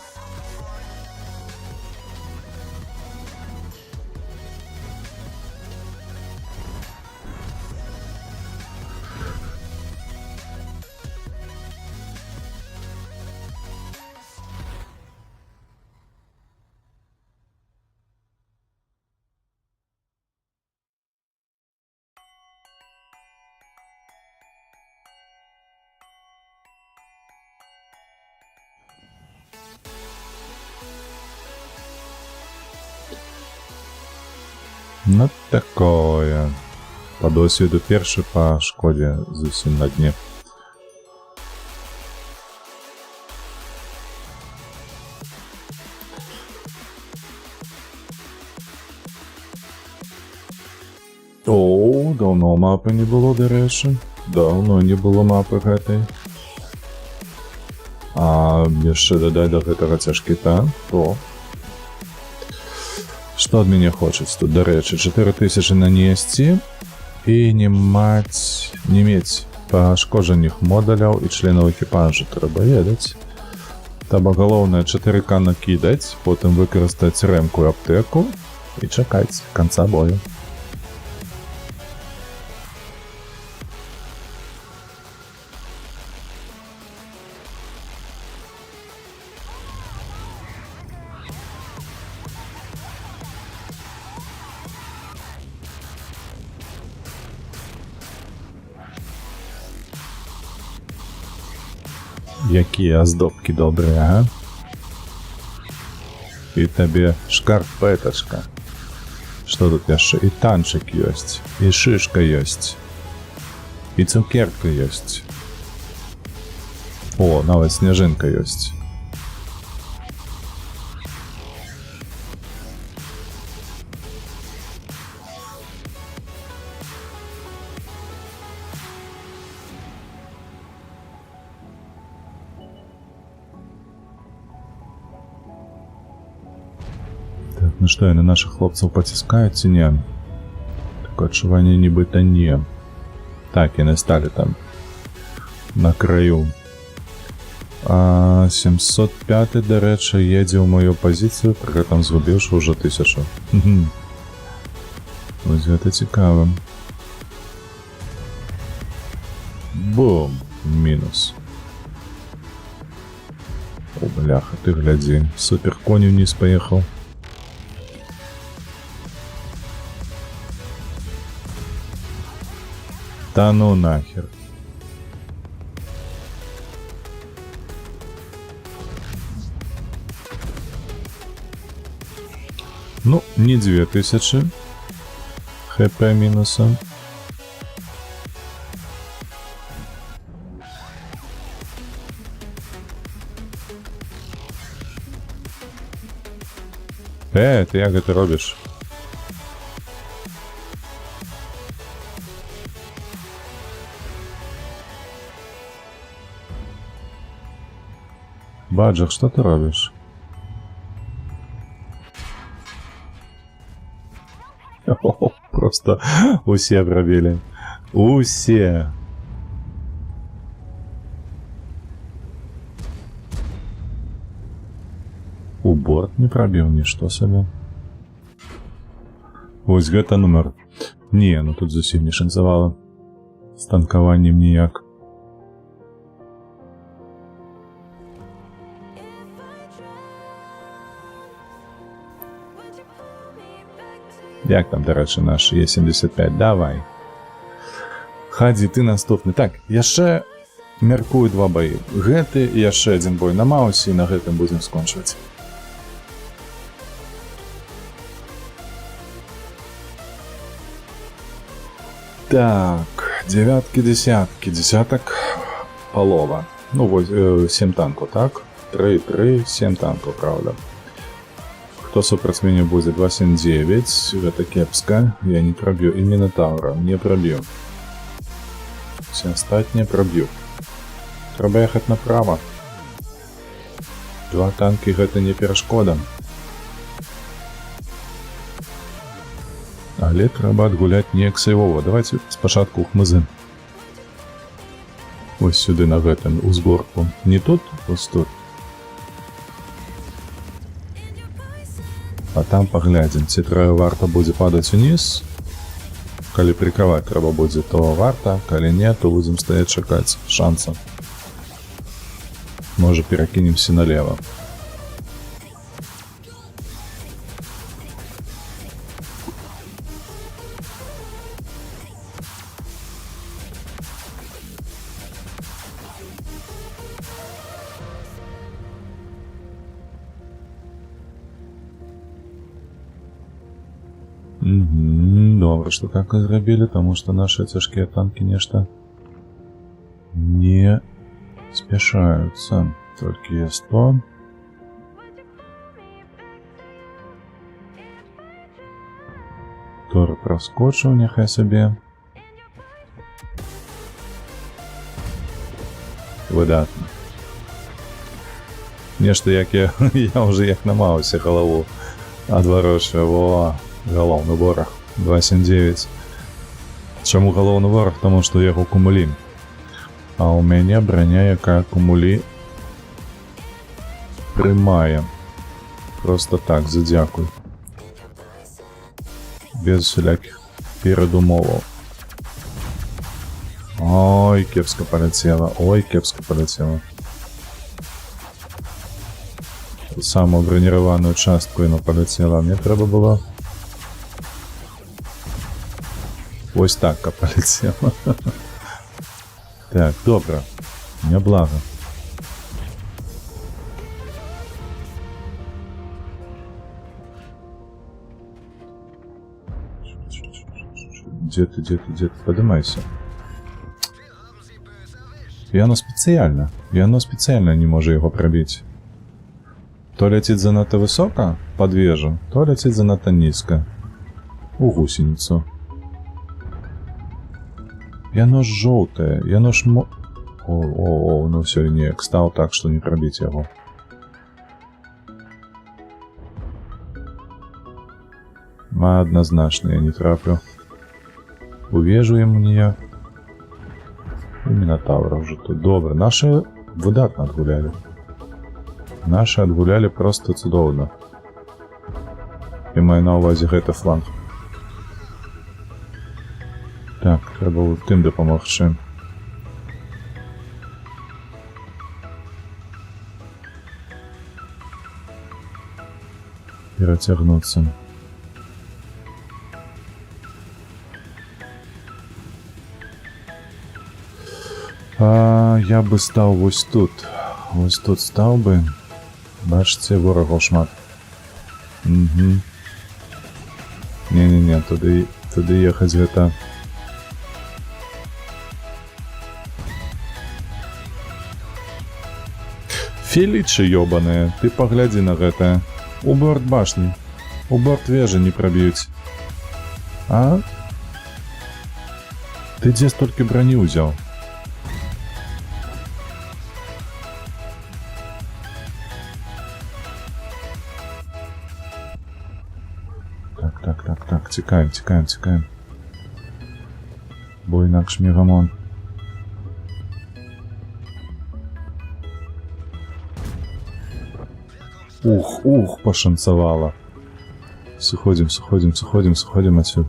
Ну такое. По досвіду першы, по шкодзе зусім на дне. О, давно мапы не было, дарэчы. Давно не было мапы гэтай. А яшчэ дадаць да гэтага цяжкі танк, то... Што ад мяне хочуць тут, дарэчы, 4000 нанесці і не мець пашкоджаных модуляў і членаў экіпажу трэба ведаць. Трэба галоўнае 4К накідаць, потым выкарыстаць рэмку і аптэку і чакаць канца бою. Якія аздобкі добрыя, ага? І табе шкарпэтачка. Што тут яшчэ? І танчык ёсць, і шышка ёсць, і цукерка ёсць. О, нават сняжынка ёсць. Ну што, яны нашых хлопцаў паціскаюць ці не? Такое адчуванне нібыта не. Так, яны сталі там на краю. А 705, до речі, едзе ў мою пазіцыю, пры гэтым згубіўшы ўжо 1000. Вось гэта цікава. Бум! Мінус. О, бляха, ты глядзі. Супер конь униз паехаў. Та ну нахер. Ну, не 2000 хп минуса. Ты як гэта робіш? Баджах, что ты робишь? Просто усе пробили. Усе. Борт не пробіў, нішто сабе. Вось гэта нумар. Не, ну тут зусім не шанцавала. З танкаваннем ніяк. Як там, дарэчы, наш Е75? Давай. Хадзі, ты наступны. Так, яшчэ мяркую 2 баі. Гэты і яшчэ адзін бой на Маусе, і на гэтым будзем скончваць. Так, девятки, десятки, десяток, полова. Ну, вот 7 танков, так? 3, 7 танков, правда. Кто супротивник будет? 279, это кепска. Я не пробью. И Минотавра не пробью. Все остальные пробью. Треба ехать направо. 2 танки это не перешкода. Але трэба адгуляць неяк сейвова. Давайте спачатку ў хмызы. Ось сюды на гэтым узгорку. Не тут, ось тут. А там паглядзім, ці варта будзе падаць уніз. Калі прикаваць трэба будзе, то варта, калі не, то будзем стаяць чакаць шанса. Можа перакінемся налево. Добре, что так и зрабілі, потому что наши цяжкія танки нешта не спешаются. Только Е100. Тор проскочил, нехай себе. Выдатно. Нешта як я уже як на Маусе голову адварочваю. Во, галоўны вораг. 279. Чаму галоўны вораг? Тому што яго кумулі. А у мяне броня, якая кумулі прымае. Просто так, задзякуй. Без всяких перадумоваў. Ой, кепска полетела. Ой, кепска полетела. Самую бронированную частку яна полетела. Мне трэба было ось так полетела. Так, добре. Мне благо. Где ты? Поднимайся. И оно специально не может его пробить. То летит занадто высоко, под вежу, то летит занадто низко. У гусеницу. И оно ж желтое, и оно ж ну все, не стал так, что не пробить его. Однозначно я не траплю. Увежу ему ніяк. І Мінотавра вже тут. Добре, наші видатно отгуляли. Нашы адгулялі проста цудоўна. І маю на ўвазе гэты фланг. Так, трэба ў тым дапамагчы. Перацягнуцца. Я бы стаў вось тут. Вось тут стаў бы. Бачыце, ворагаў шмат. Не-не-не, туды ехаць гэта. Фелічы ёбаныя, ты паглядзі на гэта. У борт башні, у борт вежы не праб'юць. А? Ты дзе столькі брані ўзяў? Так, цікаем. Бо інакш мегамон. Ух, пашанцавала. Сыходзім адсюль.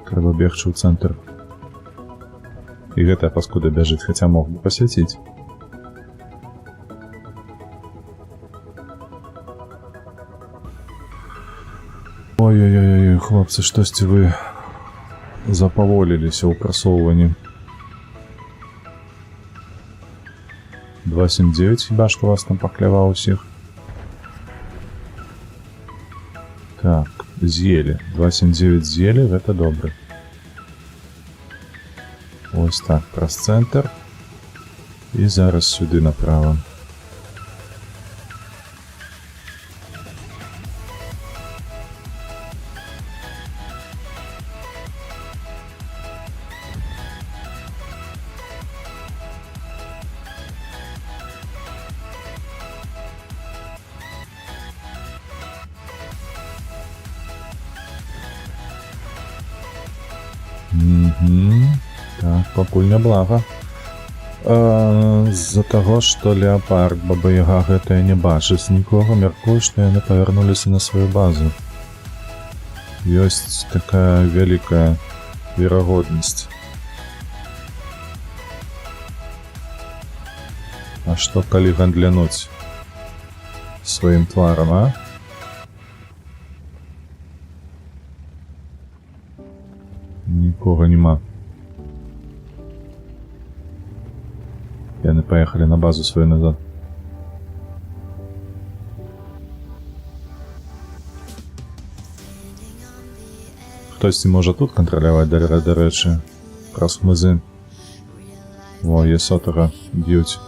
Трэба бегчы ў цэнтр. І гэтая паскуда бяжыць, хаця мог бы пасвяціць. Ой-ой-ой, хлопцы, штосьці вы запаволіліся ў прасоўванні. 279, хіба што вас там пакляваў усіх. Так, з'елі. 279 з'елі, гэта добра. Ось так, праз цэнтр. І зараз сюды направа. Так, пакуль няблага. З-за таго, што леапард, баба-яга гэтая не бачыць нікога, мяркую, што яны павярнуліся на сваю базу. Ёсць такая вялікая верагоднасць. А што калі гандлянуць сваім тварам, а? Нікога няма. Яны паехалі на базу сваю назад. Хтосьці можа тут кантраляваць, дарэчы, праз хмызы. Во, Есотага б'юць.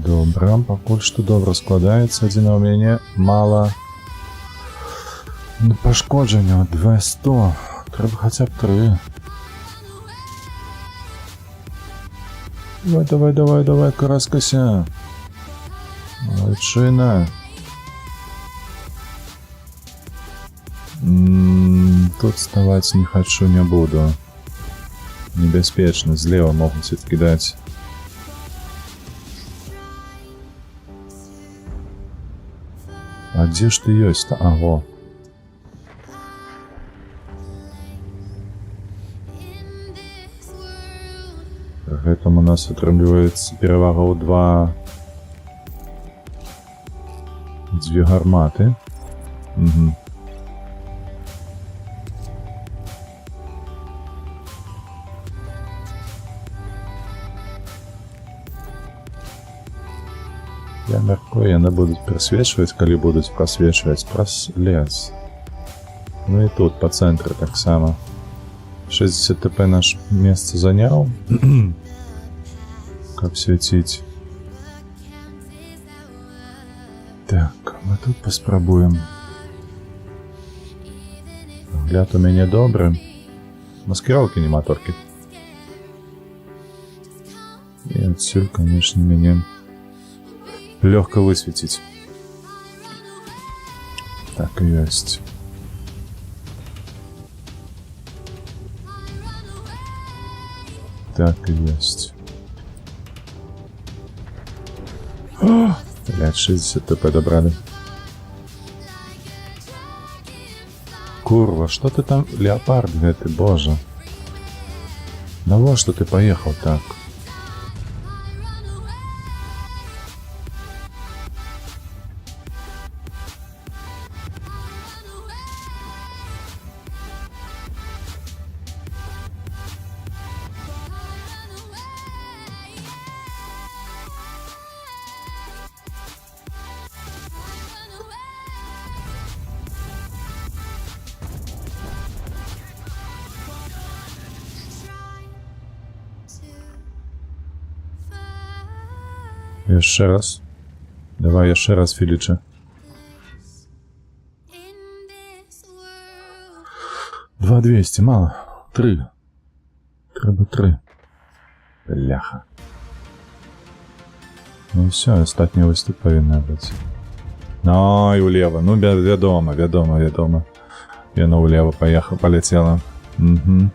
Добра, пакуль што добра складаецца, адзін у мяне мала пашкоджанняў, 200, трэба хаця б 3. Давай, караскася. Малайчына. Тут ставаць не хачу, не буду. Небяспечна, злева могуць адкідаць. А дзе ж ты ёсць? Аго. Гэтым у нас атрымліваецца перавага ў 2 гарматы. Я мяркую, яны будуць прасвечваць, калі будуць прасвечваць праз лес. Ну і тут па цэнтры таксама. 60 ТП наш месца заняў. Каб свяціць. Так, мы тут паспрабуем. Гляд у мяне добры. Маскіроўкі няма толькі. І адсюль, канешне, мяне лёгка высветіць. Так и есть. Так и есть. О, блядь, 60 ТП добрали. Курва, что ты там, леопард, ты, боже. Да во что ты поехал так? Jeszcze raz. Давай jeszcze raz, Филиче. 2200, мало. 3. Треба 3. Бляха. Ну все, остатнє виступ повинна бути. Ай, улево. Ну, вядома. Яно улево полетела. Угу.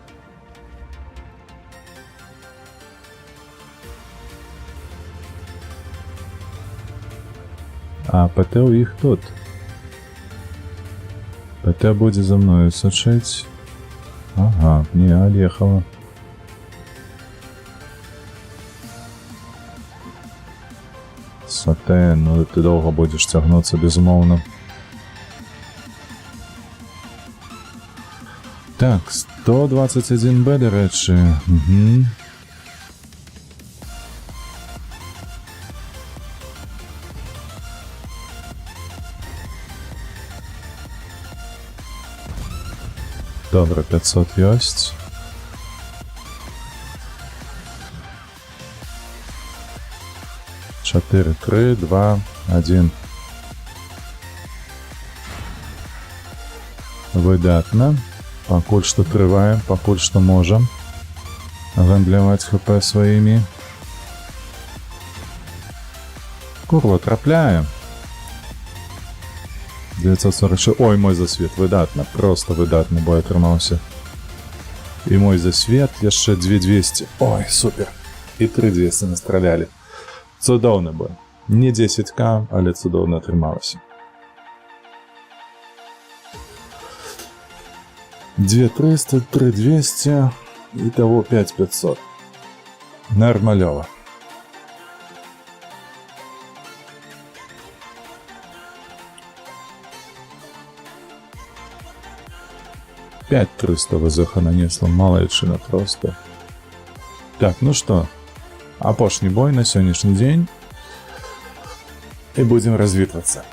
А ПТ у їх тут. ПТ буде за мною сочить. Ага, не, Олехова. Сатен, ну ти довго будеш тягнутися, безумовно. Так, 121 Б, до речі. Угу. Добре, 500 есть. Чотири, 3, 2, 1. Видатно. Покуль що триває, покуль що можем гандлювати ХП своїми. Курва, трапляє. 946. Ой, мой засвет, видатно, просто видатно бой отримався. І мой засвет, ще 2200. Ой, супер. І 3200 настріляли. Цудовний бой. Не 10к, але цудовно отрималося. 2300, 3200, итого 5500. Нормалево. Пять 300 ВЗХ нанесло, малайшина просто. Так, ну что, опошний бой на сегодняшний день. И будем развитываться.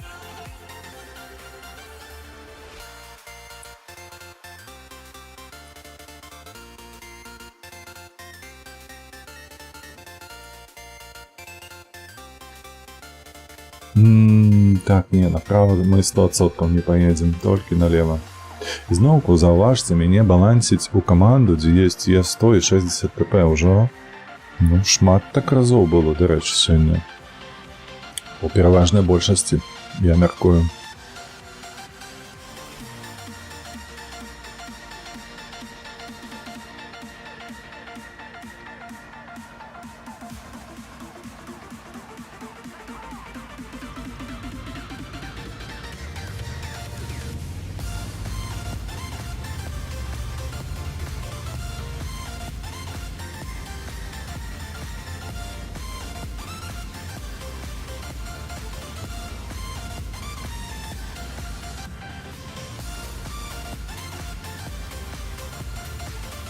Так, не, направо мы 100% не поедем, только налево. І знову зауважте мені балансить у команду, де є Е100 і 60 ТП уже. Ну, шмат так разов було, до речі, сьогодні. У переважній більшості, я міркую.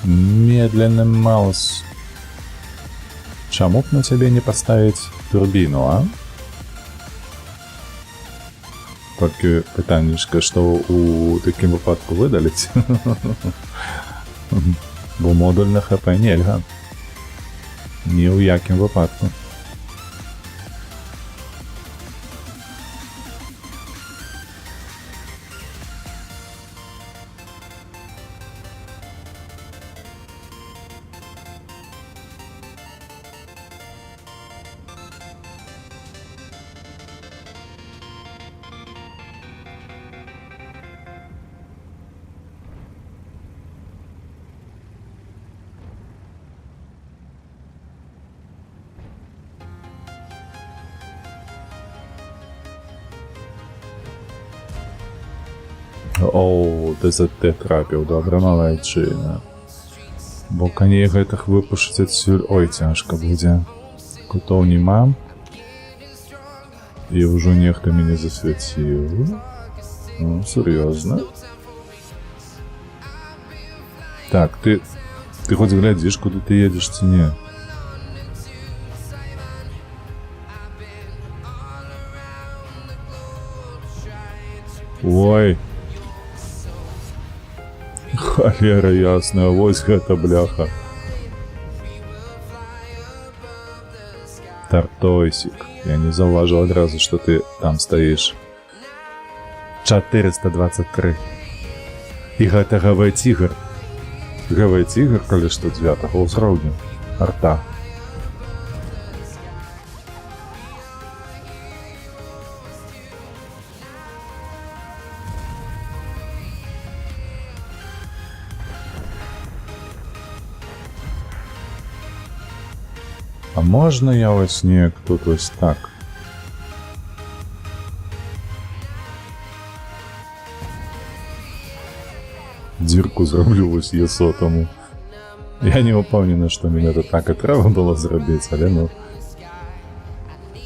Медленный маус. Чому б на тебе не поставить турбину, а? Тільки питаннячко, що у таким випадку видалить. Бо модуль на ХП нельга. Ні у яким випадку. Оу, ДЗТ трапіў, добра, малайчына. Бо коней гэтых выпушыць адсюль, ой, цяжка будзе. Кутоў нема. І ўжо нехта мяне засвяціў. Ну, сур'ёзна. Так, ты хоць глядзіш, куды ты едзеш ці не? Ой. Халера ясная, вось гэта бляха. Тартойсик. Я не заўважыў адразу, што ты там стаіш. 423. І гэта ГВ-тігр. ГВ-тігр, калі што 9-го ўзроўню. Арта. А можна я вось неяк тут вось так? Дзірку зраблю вось Е100-му. Я не упэўнены, што менавіта так і трэба было зрабіць, але ну...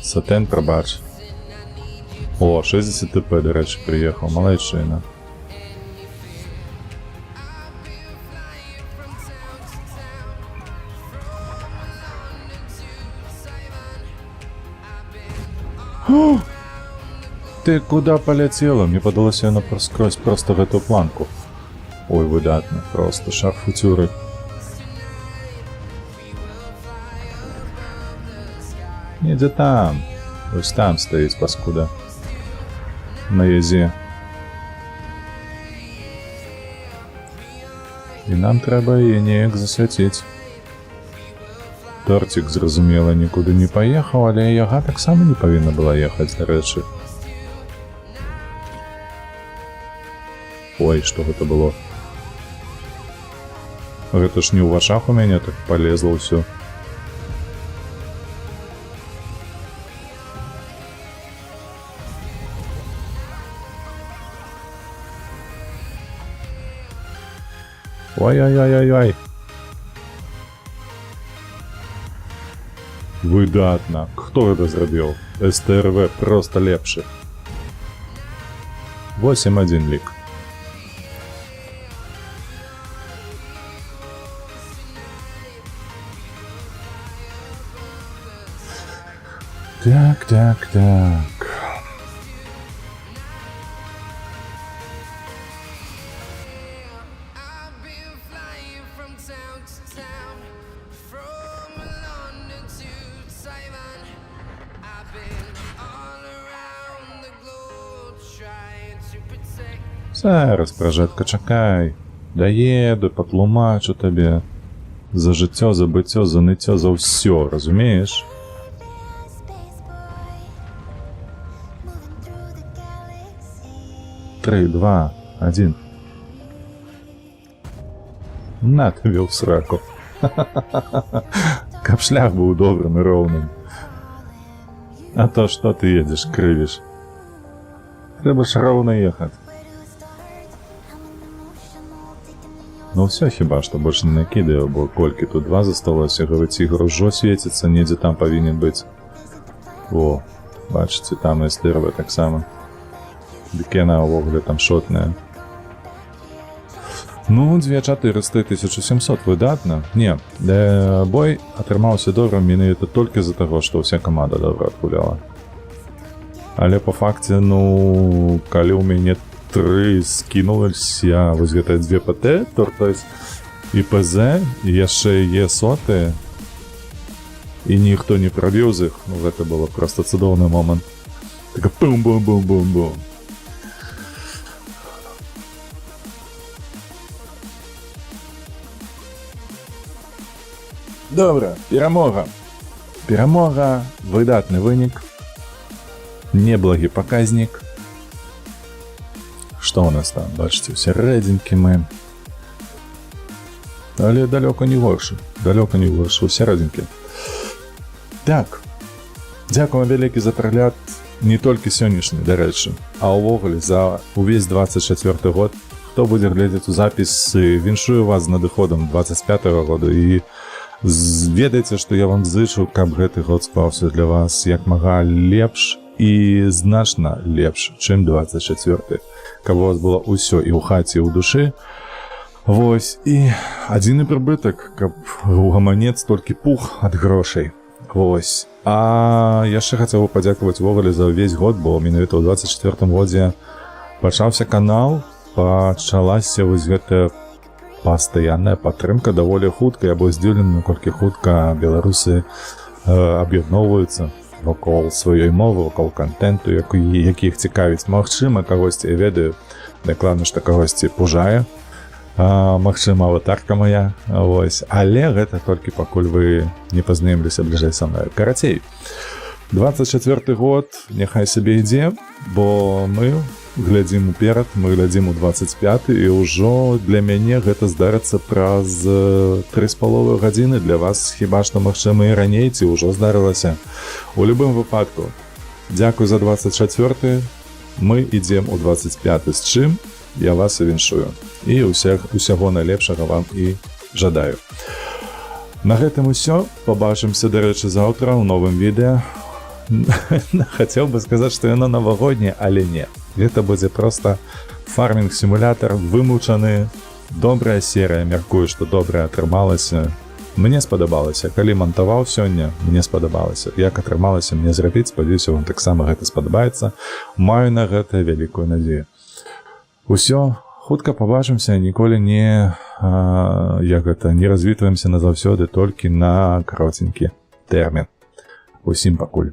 Сатэн, прабач. О, 60 ТП, дарэчы, прыехаў, малайчына. Ты куда полетела? Мне падалося, яна проскрозь просто гэту планку. Ой, выдатна, просто шар футюры. Недзе там. Вось там стаіць паскуда. На язе. І нам трэба яе неяк засвяціць. Тортик, зразумела, нікуды не паехаў, але яга таксама не павінна была ехаць, дарэчы. Ой, што гэта было? Гэта ж не ў вачах у мяне так палезла ўсё. Ой-ой-ой-ой-ой. Выдатна. Хто гэта зрабіў? СТРВ просто лепшы. 8-1 лік. Так. Зараз, пражэтка, чакай. Даеду, патлумачу табе. За жыццё, за быццё, за ныццё, за ўсё, разумееш? Три, 2, 1. На табе ў сраку. Каб шлях быў добрым і роўным. А то што ты едзеш, крывіш? Трэба ж роўна ехаць. Ну ўсё хіба што больш не накідаю, бо колькі тут 2 засталося, ГВ-тігр ужо свеціцца, недзе там павінен быць. О, бачыце, там СТРВ таксама. Дык яна ўвогуле там шотная. Ну, 2400, 1700, выдатна. Не, бой атрымаўся добрым менавіта толькі з-за таго, што ўся каманда добра адгуляла. Але па факце, ну, калі ў мяне 3 скінулася вось гэтыя 2 ПТ, Тортойс і ПЗ, і яшчэ Е100, і ніхто не прабіў з іх, ну гэта было проста цудоўны момант. Така бум-бум-бум-бум-бум. Добра, перамога. Перамога, выдатны вынік, неблагі паказнік. Што ў нас там? Бачыце, усярэдзінкі мы. Але далёка не горшы. Далёка не горшы, усярэдзінкі. Так. Дзякую вялікі за прагляд. не толькі сённяшні, дарэчы, а ўвогуле за увесь 24 год, хто будзе глядзець у запісы, віншую вас з надыходам 25-го году і ведайце, што я вам зычу, каб гэты год склаўся для вас як мага лепш і значна лепш, чым 24. Каб у вас было ўсё і ў хаце, і ў душы. Вось, і адзіны прыбытак, каб у гаманец толькі пух ад грошай. Вось. А яшчэ хацеў бы падзякаваць увогуле за ўвесь год, бо менавіта ў 24 годзе пачаўся канал, пачалася вось гэтая пастаянная падтрымка даволі хутка. Я быў здзіўлены, наколькі хутка беларусы аб'ядноўваюцца вакол сваёй мовы, вакол кантэнту, які іх цікавіць. Магчыма, кагосьці я ведаю, дакладна, што кагосьці пужае, магчыма, аватарка моя, вось. Але гэта толькі пакуль вы не пазнаёміліся бліжэй са мною. Карацей, 24 год няхай сабе ідзе, бо мы глядзім уперад, мы глядзім у 25 і ўжо для мяне гэта здарыцца праз 3,5 гадзіны. Для вас хіба што магчыма і раней, ці ўжо здарылася. У любым выпадку, дзякуй за 24, мы ідзем у 25, з чым я вас і віншую. І усяго найлепшага вам і жадаю. На гэтым усё. Пабачымся, дарэчы, заўтра ў новым відэа. Хацеў бы сказаць, што яно навагодняе, але не. Гэта будзе проста фармінг-сімулятар, вымучаны, добрая серыя, мяркую, што добрая атрымалася. Мне спадабалася, калі мантаваў сёння, мне спадабалася. Як атрымалася мне зрабіць, спадзяюся, вам таксама гэта спадабаецца. Маю на гэта вялікую надзею. Усё, хутка пабачымся, ніколі не развітваемся назаўсёды, толькі на каротенькі тэрмін. Усім пакуль.